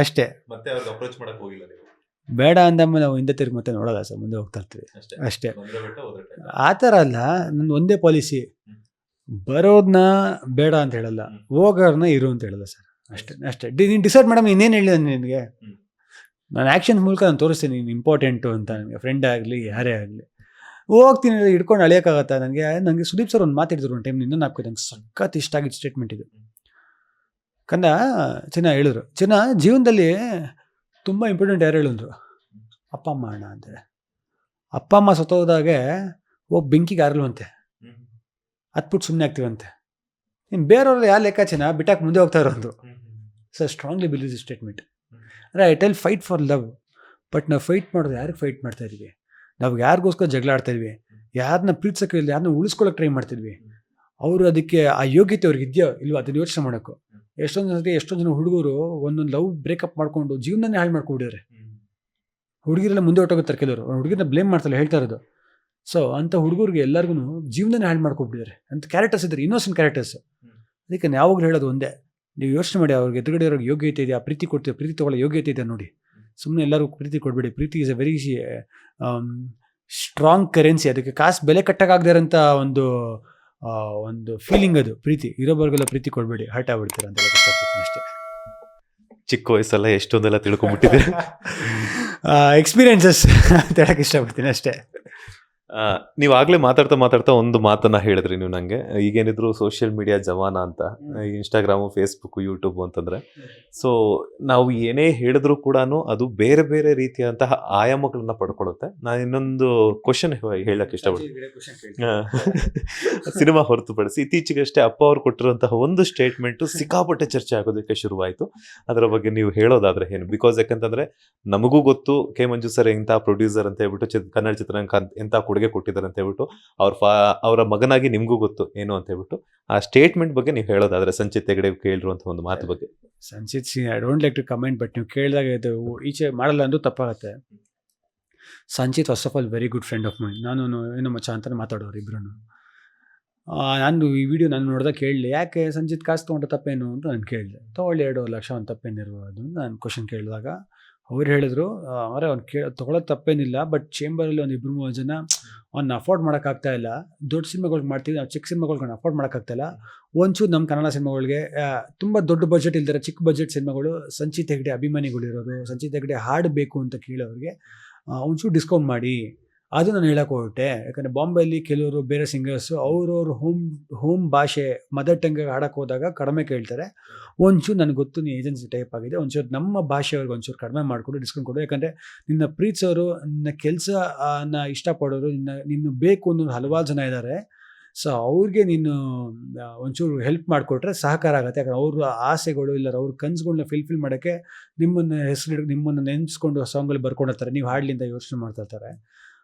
ಅಷ್ಟೇ. ಮತ್ತೆ ಅವ್ರಿಗೆ ಅಪ್ರೋಚ್ ಮಾಡಕ್ಕೆ ಹೋಗಿಲ್ಲ ನೀವು? ಬೇಡ ಅಂದಮ್ಮ ನಾವು ಹಿಂದೆ ತಿರುಗಿ ಮತ್ತೆ ನೋಡೋಲ್ಲ ಸರ್, ಮುಂದೆ ಹೋಗ್ತಾ ಇರ್ತೀವಿ ಅಷ್ಟೇ. ಆ ಥರ ಅಲ್ಲ, ನನ್ನ ಒಂದೇ ಪಾಲಿಸಿ, ಬರೋದನ್ನ ಬೇಡ ಅಂತ ಹೇಳಲ್ಲ, ಹೋಗೋರ್ನ ಇರು ಅಂತ ಹೇಳಲ್ಲ ಸರ್, ಅಷ್ಟೇ. ನೀನು ಡಿಸೈಡ್ ಮೇಡಮ್, ಇನ್ನೇನು ಹೇಳಿದ ನಿನಗೆ, ನಾನು ಆ್ಯಕ್ಷನ್ ಮೂಲಕ ನಾನು ತೋರಿಸ್ತೀನಿ ನೀನು ಇಂಪಾರ್ಟೆಂಟು ಅಂತ. ನನಗೆ ಫ್ರೆಂಡ್ ಆಗಲಿ ಯಾರೇ ಆಗಲಿ ಹೋಗ್ತೀನಿ, ಹಿಡ್ಕೊಂಡು ಅಳಿಯೋಕ್ಕಾಗತ್ತಾ ನನಗೆ ಸುದೀಪ್ ಸರ್ ಒಂದು ಮಾತಾಡಿದ್ರು ಒಂದು ಟೈಮ್, ಇನ್ನೊಂದು ಹಾಕೋದು ನಂಗೆ ಸಖತ್ ಇಷ್ಟ ಆಗಿದ್ದು ಸ್ಟೇಟ್ಮೆಂಟ್ ಇದು. ಕಂದ ಚಿನ್ನ ಹೇಳಿದ್ರು, ಚಿನ್ನ ಜೀವನದಲ್ಲಿ ತುಂಬ ಇಂಪಾರ್ಟೆಂಟ್ ಯಾರು ಹೇಳಿದ್ರು, ಅಪ್ಪ ಅಮ್ಮ ಅಣ್ಣ ಅಂತೇಳಿ. ಅಪ್ಪ ಅಮ್ಮ ಸತ್ತೋದಾಗೆ ಹೋಗಿ ಬೆಂಕಿಗೆ ಆರಲ್ವಂತೆ, ಹತ್ಬಿಟ್ಟು ಸುಮ್ಮನೆ ಆಗ್ತೀವಂತೆ. ಇನ್ನು ಬೇರೆಯವ್ರಲ್ಲಿ ಯಾವ ಲೆಕ್ಕಾಚಿನ ಬಿಟ್ಟಾಕ್ ಮುಂದೆ ಹೋಗ್ತಾ ಇರೋದು. So strongly believe this statement. ಅಂದರೆ I tell fight for love, but ನಾವು ಫೈಟ್ ಮಾಡೋದು ಯಾರಿಗೆ ಫೈಟ್ ಮಾಡ್ತಾ ಇದೀವಿ, ನಾವು ಯಾರಿಗೋಸ್ಕರ ಜಗಳ ಆಡ್ತಾಯಿದ್ವಿ, ಯಾರನ್ನ ಪ್ರೀತಿಸೋಕೆ ಇಲ್ಲ, ಯಾರನ್ನ ಉಳಿಸ್ಕೊಳ್ಳೋಕೆ ಟ್ರೈ ಮಾಡ್ತಿದ್ವಿ, ಅವರು ಅದಕ್ಕೆ ಆ ಯೋಗ್ಯತೆ ಅವ್ರಿಗೆ ಇದೆಯೋ ಇಲ್ವೋ ಅದನ್ನು ಯೋಚನೆ ಮಾಡೋಕ್ಕೂ. ಎಷ್ಟೊಂದು ಜನ ಹುಡುಗರು ಒಂದೊಂದು ಲವ್ ಬ್ರೇಕಪ್ ಮಾಡ್ಕೊಂಡು ಜೀವನನೇ ಹಾಳು ಮಾಡ್ಕೊಂಡಿದ್ದಾರೆ. ಹುಡುಗಿರೆಲ್ಲ ಮುಂದೆ ಹೊಟ್ಟೋಗುತ್ತಾರೆ ಕೆಲವರು, ಹುಡುಗಿರನ್ನ ಬ್ಲೇಮ್ ಮಾಡ್ತಾರೆ ಹೇಳ್ತಾ ಇರೋದು. ಸೊ ಅಂಥ ಹುಡುಗರಿಗೆ ಎಲ್ಲರಿಗೂ ಜೀವನನೇ ಹಾಳು ಮಾಡ್ಕೊಬಿಟ್ಟಿದ್ದಾರೆ ಅಂತ ಕ್ಯಾರೆಕ್ಟರ್ಸ್ ಇದ್ದಾರೆ, ಇನ್ನೋಸೆಂಟ್ ಕ್ಯಾರೆಕ್ಟರ್ಸ್. ಅದಕ್ಕೆ ಯಾವಾಗಲೂ ಹೇಳೋದು ಒಂದೇ, ನೀವು ಯೋಚನೆ ಮಾಡಿ, ಅವ್ರಿಗೆ ಎದುರುಗಡೆ ಇರೋರಿಗೆ ಯೋಗ್ಯತೆ ಇದೆಯಾ, ಪ್ರೀತಿ ಕೊಡ್ತೀವಿ, ಪ್ರೀತಿ ತೊಗೊಳ್ಳೋ ಯೋಗ್ಯತೆ ಇದೆ ನೋಡಿ. ಸುಮ್ಮನೆ ಎಲ್ಲರಿಗೂ ಪ್ರೀತಿ ಕೊಡಬೇಡಿ. ಪ್ರೀತಿ is a very strong currency. ಅದಕ್ಕೆ ಕಾಸು ಬೆಲೆ ಕಟ್ಟಕ್ಕಾಗದೇ ಇರೋಂಥ ಒಂದು ಫೀಲಿಂಗ್ ಅದು ಪ್ರೀತಿ. ಇರೋಬರ್ಗೆಲ್ಲ ಪ್ರೀತಿ ಕೊಡಬೇಡಿ, ಹರ್ಟ್ ಆಗ್ಬಿಡ್ತೀರ ಅಂತ ಇಷ್ಟಪಡ್ತೀನಿ ಅಷ್ಟೇ. ಚಿಕ್ಕ ವಯಸ್ಸಲ್ಲ ಎಷ್ಟೊಂದೆಲ್ಲ ತಿಳ್ಕೊಂಬಿಟ್ಟಿದೆ. ಎಕ್ಸ್ಪೀರಿಯನ್ಸಸ್ ಅಂತ ಹೇಳಕ್ಕೆ ಇಷ್ಟಪಡ್ತೀನಿ ಅಷ್ಟೇ. ನೀವು ಆಗ್ಲೇ ಮಾತಾಡ್ತಾ ಒಂದು ಮಾತನ್ನ ಹೇಳಿದ್ರಿ ನೀವು ನಂಗೆ, ಈಗೇನಿದ್ರು ಸೋಷಿಯಲ್ ಮೀಡಿಯಾ ಜಮಾನ ಅಂತ, ಇನ್ಸ್ಟಾಗ್ರಾಮು, ಫೇಸ್ಬುಕ್, ಯೂಟ್ಯೂಬ್ ಅಂತಂದ್ರೆ, ಸೊ ನಾವು ಏನೇ ಹೇಳಿದ್ರು ಕೂಡ ಅದು ಬೇರೆ ಬೇರೆ ರೀತಿಯಾದಂತಹ ಆಯಾಮಗಳನ್ನ ಪಡ್ಕೊಳ್ಳುತ್ತೆ. ನಾನು ಇನ್ನೊಂದು ಕ್ವಶನ್ ಹೇಳಕ್ ಇಷ್ಟಪಡ್ತೀನಿ. ಸಿನಿಮಾ ಹೊರತುಪಡಿಸಿ ಇತ್ತೀಚೆಗಷ್ಟೇ ಅಪ್ಪ ಅವ್ರು ಕೊಟ್ಟಿರುವಂತಹ ಒಂದು ಸ್ಟೇಟ್ಮೆಂಟ್ ಸಿಕ್ಕಾಪಟ್ಟೆ ಚರ್ಚೆ ಆಗೋದಕ್ಕೆ ಶುರುವಾಯಿತು. ಅದರ ಬಗ್ಗೆ ನೀವು ಹೇಳೋದಾದ್ರೆ ಏನು? ಬಿಕಾಸ್ ಯಾಕಂತಂದ್ರೆ ನಮಗೂ ಗೊತ್ತು ಕೆ ಮಂಜು ಸರ್ ಎಂಥ ಪ್ರೊಡ್ಯೂಸರ್ ಅಂತ ಹೇಳ್ಬಿಟ್ಟು, ಕನ್ನಡ ಚಿತ್ರರಂಗ ಎಂಥ ಕೊಡುಗೆ ಕೊಟ್ಟಿದ್ದಾರೆ ಅಂತ ಹೇಳ್ಬಿಟ್ಟು, ಅವರ ಮಗನಾಗಿ ನಿಮ್ಗೂ ಗೊತ್ತು ಏನು ಅಂತ ಹೇಳ್ಬಿಟ್ಟು. ಆ ಸ್ಟೇಟ್ಮೆಂಟ್ ಬಗ್ಗೆ ನೀವು ಹೇಳೋದಾದ್ರೆ, ಸಂಚಿತ್ ಹೆಗಡೆ ಕೇಳಿರುವಂತಹ ಒಂದು ಮಾತು ಬಗ್ಗೆ. Sanchit see I don't like to comment, but ನೀವು ಕೇಳಿದಾಗ ಇದು ಈಚೆ ಮಾಡಲ್ಲ ಅಂದ್ರೂ ತಪ್ಪಾಗತ್ತೆ. Sanchit first of all very good friend of mine. ನಾನು ಏನೋ ಮಚ್ಚ ಅಂತಾನೆ ಮಾತಾಡೋರು ಇಬ್ರು. ನಾನು ಈ ವಿಡಿಯೋ ನಾನು ನೋಡಿದಾಗ ಕೇಳಲಿ, ಯಾಕೆ ಸಂಚಿತ್ ಕಾಸು ತೊಗೊಂಡ್ರೆ ತಪ್ಪೇನು ಅಂತ ನಾನು ಕೇಳಿದೆ. ತೊಗೊಳ್ಳಿ 2 ಲಕ್ಷ ಒಂದು ತಪ್ಪೇನಿರ್ಬೋದು ನಾನು ಕ್ವಶನ್ ಕೇಳಿದಾಗ ಅವ್ರು ಹೇಳಿದ್ರು, ಅವರೇ ಅವ್ನು ತೊಗೊಳೋದು ತಪ್ಪೇನಿಲ್ಲ, ಬಟ್ ಚೇಂಬರಲ್ಲಿ ಒಂದು 2-3 ಜನ ಅವ್ನ ಅಫೋರ್ಡ್ ಮಾಡೋಕ್ಕಾಗ್ತಾ ಇಲ್ಲ. ದೊಡ್ಡ ಸಿನಿಮಾಗಳ್ಗೆ ಮಾಡ್ತೀವಿ, ನಾವು ಚಿಕ್ಕ ಸಿನಿಮಾಗಳ್ಗೆ ಅಫೋರ್ಡ್ ಮಾಡೋಕ್ಕಾಗ್ತಾಯಿಲ್ಲ. ಒಂಚೂರು ನಮ್ಮ ಕನ್ನಡ ಸಿನಿಮಾಗಳಿಗೆ ತುಂಬ ದೊಡ್ಡ ಬಜೆಟ್ ಇಲ್ದಿರೋ ಚಿಕ್ಕ ಬಜೆಟ್ ಸಿನಿಮಾಗಳು, ಸಂಚಿತ್ ಹೆಗ್ಡೆ ಅಭಿಮಾನಿಗಳಿರೋರು, ಸಂಚಿತ್ ಹೆಗ್ಡೆ ಹಾಡಬೇಕು ಅಂತ ಕೇಳೋರಿಗೆ ಒಂಚೂರು ಡಿಸ್ಕೌಂಟ್ ಮಾಡಿ, ಅದು ನಾನು ಹೇಳಕ್ಕೆ ಹೊರಟೆ. ಯಾಕಂದರೆ ಬಾಂಬೆಯಲ್ಲಿ ಕೆಲವರು ಬೇರೆ ಸಿಂಗರ್ಸು ಅವ್ರವ್ರ ಹೋಮ್ ಭಾಷೆ ಮದರ್ ಟಂಗಿಗೆ ಹಾಡಕ್ಕೆ ಹೋದಾಗ ಕಡಿಮೆ ಕೇಳ್ತಾರೆ. ಒಂಚೂರು ನನಗೆ ಗೊತ್ತು ನೀ ಏಜೆನ್ಸಿ ಟೈಪ್ ಆಗಿದೆ, ಒಂಚೂರು ನಮ್ಮ ಭಾಷೆಯವ್ರಿಗೆ ಒಂಚೂರು ಕಡಿಮೆ ಮಾಡಿಕೊಡು, ಡಿಸ್ಕೌಂಟ್ ಕೊಡು. ಯಾಕಂದರೆ ನಿನ್ನ ಪ್ರೀತಿಸೋರು, ನಿನ್ನ ಕೆಲಸನ ಇಷ್ಟಪಡೋರು, ನಿನ್ನ ಬೇಕು ಅನ್ನೋರು ಹಲವಾರು ಜನ ಇದ್ದಾರೆ. ಸೊ ಅವ್ರಿಗೆ ನೀನು ಒಂಚೂರು ಹೆಲ್ಪ್ ಮಾಡಿಕೊಟ್ರೆ ಸಹಕಾರ ಆಗುತ್ತೆ. ಯಾಕಂದ್ರೆ ಅವ್ರ ಆಸೆಗಳು ಇಲ್ಲ ಅವ್ರ ಕನಸುಗಳನ್ನ ಫಿಲ್ ಮಾಡೋಕ್ಕೆ ನಿಮ್ಮನ್ನು ನೆನೆಸ್ಕೊಂಡು ಸಾಂಗಲ್ಲಿ ಬರ್ಕೊಂಡಿರ್ತಾರೆ, ನೀವು ಹಾಡ್ಲಿಂದ ಯೋಚನೆ ಮಾಡ್ತಾ ಇರ್ತಾರೆ.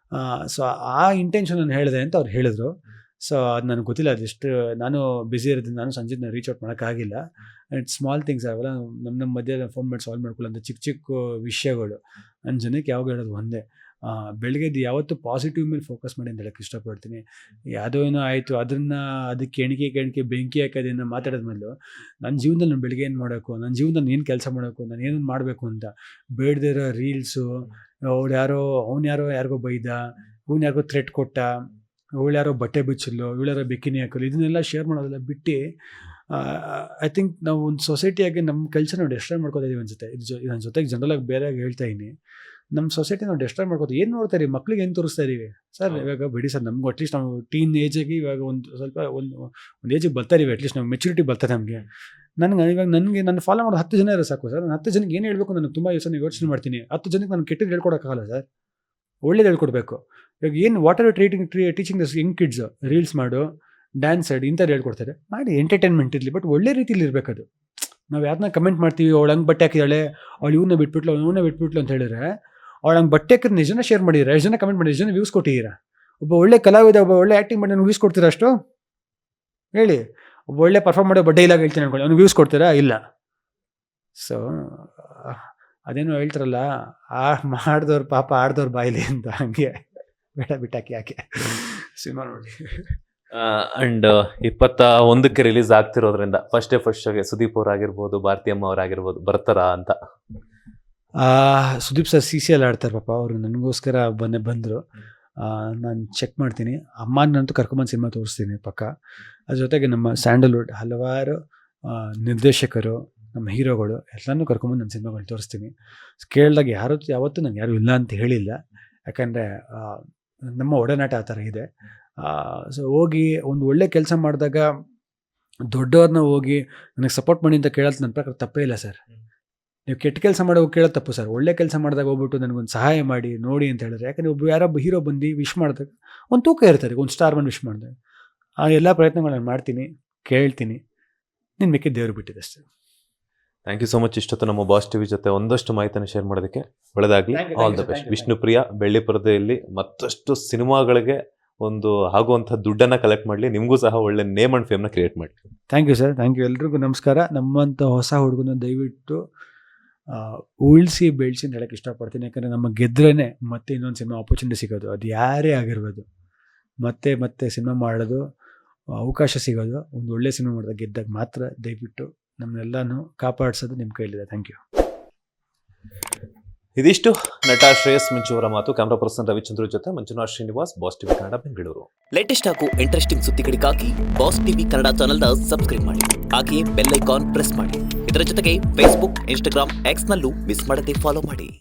ಸೊ ಆ ಇಂಟೆನ್ಷನ್ ನಾನು ಹೇಳಿದೆ ಅಂತ ಅವ್ರು ಹೇಳಿದ್ರು. ಸೊ ಅದು ನನಗೆ ಗೊತ್ತಿಲ್ಲ, ಅದೆಷ್ಟು ನಾನು ಬ್ಯುಸಿ ಇರೋದ್ರಿಂದ ನಾನು ಸಂಜಿತ್ನ ರೀಚ್ ಔಟ್ ಮಾಡೋಕ್ಕಾಗಿಲ್ಲ. ಇಟ್ಸ್ ಸ್ಮಾಲ್ ಥಿಂಗ್ಸ್ ಅವೆಲ್ಲ ನಮ್ಮ ಮಧ್ಯೆ ಫೋನ್ ಮಾಡಿ ಸಾಲ್ವ್ ಮಾಡ್ಕೊಳ್ಳೋ ಚಿಕ್ಕ ಚಿಕ್ಕ ವಿಷಯಗಳು. ನನ್ನ ಜನಕ್ಕೆ ಯಾವಾಗ ಹೇಳೋದು ಒಂದೇ, ಬೆಳಗ್ಗೆದ್ದು ಯಾವತ್ತೂ ಪಾಸಿಟಿವ್ ಮೇಲೆ ಫೋಕಸ್ ಮಾಡಿ ಅಂತ ಹೇಳೋಕ್ಕೆ ಇಷ್ಟಪಡ್ತೀನಿ. ಯಾವುದೋ ಏನೋ ಆಯಿತು ಅದಕ್ಕೆ ಎಣಿಕೆ ಬೆಂಕಿ ಹಾಕೋದೇನೋ ಮಾತಾಡೋದು ಮೊದಲು ನನ್ನ ಜೀವನದಲ್ಲಿ ನಾನು ಬೆಳಗ್ಗೆ ಏನು ಮಾಡಬೇಕು, ನನ್ನ ಜೀವನದಲ್ಲಿ ಏನು ಕೆಲಸ ಮಾಡಬೇಕು, ನಾನು ಏನನ್ನು ಮಾಡಬೇಕು ಅಂತ ಬೇಡದಿರೋ ರೀಲ್ಸು, ಅವ್ನು ಯಾರಿಗೋ ಬೈದ, ಅವ್ನು ಯಾರಿಗೋ ಥ್ರೆಟ್ ಕೊಟ್ಟ, ಇವಳು ಯಾರೋ ಬಟ್ಟೆ ಬಿಚ್ಚಲು, ಇವಳ್ಯಾರೋ ಬೆಕ್ಕಿನಿ ಹಾಕಲು, ಇದನ್ನೆಲ್ಲ ಶೇರ್ ಮಾಡೋದೆಲ್ಲ ಬಿಟ್ಟು ಐ ಥಿಂಕ್ ನಾವು ಒಂದು ಸೊಸೈಟಿಯಾಗಿ ನಮ್ಮ ಕಲ್ಚರ್ ನಾವು ಡೆಸ್ಟ್ರಾಯ್ ಮಾಡ್ಕೋತಿದ್ದೀವಿ ಅನ್ಸುತ್ತೆ. ನನ್ನ ಜೊತೆಗೆ ಜನರಲಾಗಿ ಬೇರೆಯಾಗಿ ಹೇಳ್ತಾ ಇದ್ದೀನಿ, ನಮ್ಮ ಸೊಸೈಟಿ ನಾವು ಡೆಸ್ಟ್ರಾಯ್ ಮಾಡ್ಕೋತೀವಿ. ಏನು ನೋಡ್ತಾ ಇದ್ದೀವಿ, ಮಕ್ಳಿಗೆ ಏನು ತೋರಿಸ್ತಾ ಇದ್ದೀವಿ ಸರ್? ಇವಾಗ ಬಿಡಿ ಸರ್, ನಮ್ಗೆ ಅಟ್ಲೀಸ್ಟ್ ನಾವು ಟೀನ್ ಏಜಿಗೆ ಇವಾಗ ಒಂದು ಏಜಿಗೆ ಬರ್ತಾ ಇದೀವಿ, ಅಟ್ಲೀಸ್ಟ್ ನಾವು ಮೆಚುರಿಟಿ ಬರ್ತದೆ ನಮಗೆ. ನನಗೆ ನನ್ನ ಫಾಲೋ ಮಾಡೋದು 10 ಜನ ಇರೋ ಸಾಕು ಸರ್. ನಾನು 10 ಜನಕ್ಕೆ ಏನು ಹೇಳಬೇಕು ನನಗೆ ತುಂಬ ಯೋಚನೆ ಮಾಡ್ತೀನಿ. 10 ಜನಕ್ಕೆ ನಾನು ಕೆಟ್ಟದ್ದು ಹೇಳ್ಕೊಡೋಕ್ಕಾಗಲ್ಲ ಸರ್, ಒಳ್ಳೇದು ಹೇಳ್ಕೊಡ್ಬೇಕು. ಇವಾಗ ಏನು what are teaching this Young kids? Reels ಮಾಡು, ಡ್ಯಾನ್ಸ್ ಆಡಿ, ಇಂಥದ್ದು ಹೇಳ್ಕೊಡ್ತಾರೆ. ಮಾಡಿ, ಎಂಟರ್ಟೈನ್ಮೆಂಟ್ ಇರಲಿ, ಬಟ್ ಒಳ್ಳೆ ರೀತಿಲಿ ಇರಬೇಕದು. ನಾವು ಯಾರನ್ನ ಕಮೆಂಟ್ ಮಾಡ್ತೀವಿ, ಅವಳು ಹಂಗೆ ಬಟ್ಟೆ ಹಾಕಿದಾಳೆ, ಅವಳು ಇವನ್ನ ಬಿಟ್ಬಿಟ್ಲು ಅಂತ ಹೇಳಿದ್ರೆ, ಅವಳು ಹಂಗೆ ಬಟ್ಟೆ ಹಾಕಿದ್ರೆ ನಿಜನ ಶೇರ್ ಮಾಡಿದ್ರೆ, ಎಷ್ಟು ಜನ ಕಮೆಂಟ್ ಮಾಡಿ, ಎಷ್ಟು ಜನ ವ್ಯೂಸ್ ಕೊಟ್ಟಿದ್ದೀರಾ? ಒಬ್ಬ ಒಳ್ಳೆ ಕಲಾವಿದ, ಒಬ್ಬ ಒಳ್ಳೆ ಆ್ಯಕ್ಟಿಂಗ್ ಮಾಡಿ, ನಾನು ವ್ಯೂಸ್ ಕೊಡ್ತೀರಾ ಅಷ್ಟು ಹೇಳಿ? ಒಬ್ಬ ಒಳ್ಳೆ ಪರ್ಫಾರ್ಮ್ ಮಾಡೋ ಬಡ್ಡೆ ಇಲ್ಲ ಹೇಳ್ತೀನಿ ಅನ್ಕೊಳ್ಳಿ, ಅವ್ನು ವ್ಯೂಸ್ ಕೊಡ್ತೀರಾ? ಇಲ್ಲ. ಸೊ ಅದೇನೋ ಹೇಳ್ತಾರಲ್ಲ, ಮಾಡಿದವ್ರು ಪಾಪ ಆಡ್ದವ್ರು ಬಾಯಿಲಿ ಅಂತ, ಹಂಗೆ ಬೇಡ ಬಿಟ್ಟಾಕಿ ಯಾಕೆ ಸಿನಿಮಾ ನೋಡಿ. ಅಂಡ್ 21ಕ್ಕೆ ರಿಲೀಸ್ ಆಗ್ತಿರೋದ್ರಿಂದ ಫಸ್ಟ್ ಸುದೀಪ್ ಅವರಾಗಿರ್ಬೋದು, ಭಾರತಿ ಅಮ್ಮ ಅವರಾಗಿರ್ಬೋದು ಬರ್ತಾರಾ ಅಂತ? ಸುದೀಪ್ ಸರ್ CCL ಆಡ್ತಾರೆ ಪಾಪ, ಅವರು ನನಗೋಸ್ಕರ ಬಂದರು. ನಾನು ಚೆಕ್ ಮಾಡ್ತೀನಿ. ಅಮ್ಮನಂತೂ ಕರ್ಕೊಂಬಂದು ಸಿನಿಮಾ ತೋರಿಸ್ತೀನಿ ಪಕ್ಕ. ಅದ್ರ ಜೊತೆಗೆ ನಮ್ಮ ಸ್ಯಾಂಡಲ್ವುಡ್ ಹಲವಾರು ನಿರ್ದೇಶಕರು, ನಮ್ಮ ಹೀರೋಗಳು ಎಲ್ಲನೂ ಕರ್ಕೊಂಬಂದು ನನ್ನ ಸಿನಿಮಾಗಳು ತೋರಿಸ್ತೀನಿ. ಕೇಳಿದಾಗ ಯಾವತ್ತೂ ನಂಗೆ ಯಾರೂ ಇಲ್ಲ ಅಂತ ಹೇಳಿಲ್ಲ, ಯಾಕಂದರೆ ನಮ್ಮ ಒಡನಾಟ ಆ ಥರ ಇದೆ. ಸೊ ಹೋಗಿ ಒಂದು ಒಳ್ಳೆ ಕೆಲಸ ಮಾಡಿದಾಗ ದೊಡ್ಡವ್ರನ್ನ ಹೋಗಿ ನನಗೆ ಸಪೋರ್ಟ್ ಮಾಡಿ ಅಂತ ಕೇಳೋದು ನನ್ನ ಪ್ರಕಾರ ತಪ್ಪೇ ಇಲ್ಲ ಸರ್. ನೀವು ಕೆಟ್ಟ ಕೆಲಸ ಮಾಡೋದು ಕೇಳೋದು ತಪ್ಪು ಸರ್. ಒಳ್ಳೆ ಕೆಲಸ ಮಾಡಿದಾಗ ಹೋಗ್ಬಿಟ್ಟು ನನಗೊಂದು ಸಹಾಯ ಮಾಡಿ ನೋಡಿ ಅಂತ ಹೇಳಿದ್ರೆ, ಯಾಕಂದರೆ ಯಾರೊಬ್ಬ ಹೀರೋ ಬಂದು ವಿಶ್ ಮಾಡಿದಾಗ ಒಂದು ತೂಕ ಇರ್ತಾರೆ, ಒಂದು ಸ್ಟಾರ್ ಬಂದು ವಿಶ್ ಮಾಡಿದಾಗ. ಆ ಎಲ್ಲ ಪ್ರಯತ್ನಗಳು ನಾನು ಮಾಡ್ತೀನಿ, ಕೇಳ್ತೀನಿ. ನಿನ್ನ ಮಿಕ್ಕಿದ್ದು ದೇವ್ರು ಬಿಟ್ಟಿದೆ ಅಷ್ಟೇ. Thank you so much. ಇಷ್ಟೊತ್ತು ನಮ್ಮ ಬಾಸ್ ಟಿವಿ ಜೊತೆ ಒಂದಷ್ಟು ಮಾಹಿತಿಯನ್ನು ಶೇರ್ ಮಾಡೋದಕ್ಕೆ ಒಳ್ಳೆದಾಗಲಿ. All the best. ವಿಷ್ಣುಪ್ರಿಯ ಬೆಳ್ಳಿ ಪರದೆಯಲ್ಲಿ ಮತ್ತಷ್ಟು ಸಿನಿಮಾಗಳಿಗೆ ಒಂದು ಆಗುವಂಥ ದುಡ್ಡನ್ನು ಕಲೆಕ್ಟ್ ಮಾಡಲಿ, ನಿಮಗೂ ಸಹ ಒಳ್ಳೆ ನೇಮ್ ಆ್ಯಂಡ್ ಫೇಮ್ನ ಕ್ರಿಯೇಟ್ ಮಾಡಿ. Thank you sir, thank you. ಎಲ್ರಿಗೂ ನಮಸ್ಕಾರ. ನಮ್ಮಂಥ ಹೊಸ ಹುಡುಗನ ದಯವಿಟ್ಟು ಉಳಿಸಿ ಬೆಳೆಸಿ ಅಂತ ಹೇಳಕ್ಕೆ ಇಷ್ಟಪಡ್ತೀನಿ. ಯಾಕಂದರೆ ನಮ್ಮ ಗೆದ್ರೇ ಮತ್ತೆ ಇನ್ನೊಂದು ಸಿನಿಮಾ ಆಪರ್ಚುನಿಟಿ ಸಿಗೋದು, ಅದು ಯಾರೇ ಆಗಿರ್ಬೋದು. ಮತ್ತೆ ಸಿನಿಮಾ ಮಾಡೋದು ಅವಕಾಶ ಸಿಗೋದು ಒಂದು ಒಳ್ಳೆ ಸಿನಿಮಾ ಮಾಡಿದಾಗ ಗೆದ್ದಾಗ ಮಾತ್ರ. ದಯವಿಟ್ಟು ನಮ್ಮನ್ನೆಲ್ಲನೂ ಕಾಪಾಡಿಸೋದು ನಿಮ್ಮ ಕೈಲಿದೆ. Thank you. ಇದಿಷ್ಟು ನಟ ಶ್ರೇಯಸ್ ಮಂಜು ಅವರ ಮಾತು. ಕ್ಯಾಮ್ರಾ ಪರ್ಸನ್ ರವಿಚಂದ್ರ ಜೊತೆ Manjunath Srinivas, boss TV Kannada, Bengaluru. Latest ಹಾಗೂ ಇಂಟ್ರೆಸ್ಟಿಂಗ್ ಸುದ್ದಿಗಳಿಗಾಗಿ ಬಾಸ್ ಟಿವಿ ಕನ್ನಡ ಚಾನೆಲ್ನ ಸಬ್ಸ್ಕ್ರೈಬ್ ಮಾಡಿ, ಹಾಗೆಯೇ ಬೆಲ್ ಐಕಾನ್ ಪ್ರೆಸ್ ಮಾಡಿ. ಇದರ ಜೊತೆಗೆ ಫೇಸ್ಬುಕ್, ಇನ್ಸ್ಟಾಗ್ರಾಮ್, ಎಕ್ಸ್ ನಲ್ಲೂ ಮಿಸ್ ಮಾಡದೆ ಫಾಲೋ ಮಾಡಿ.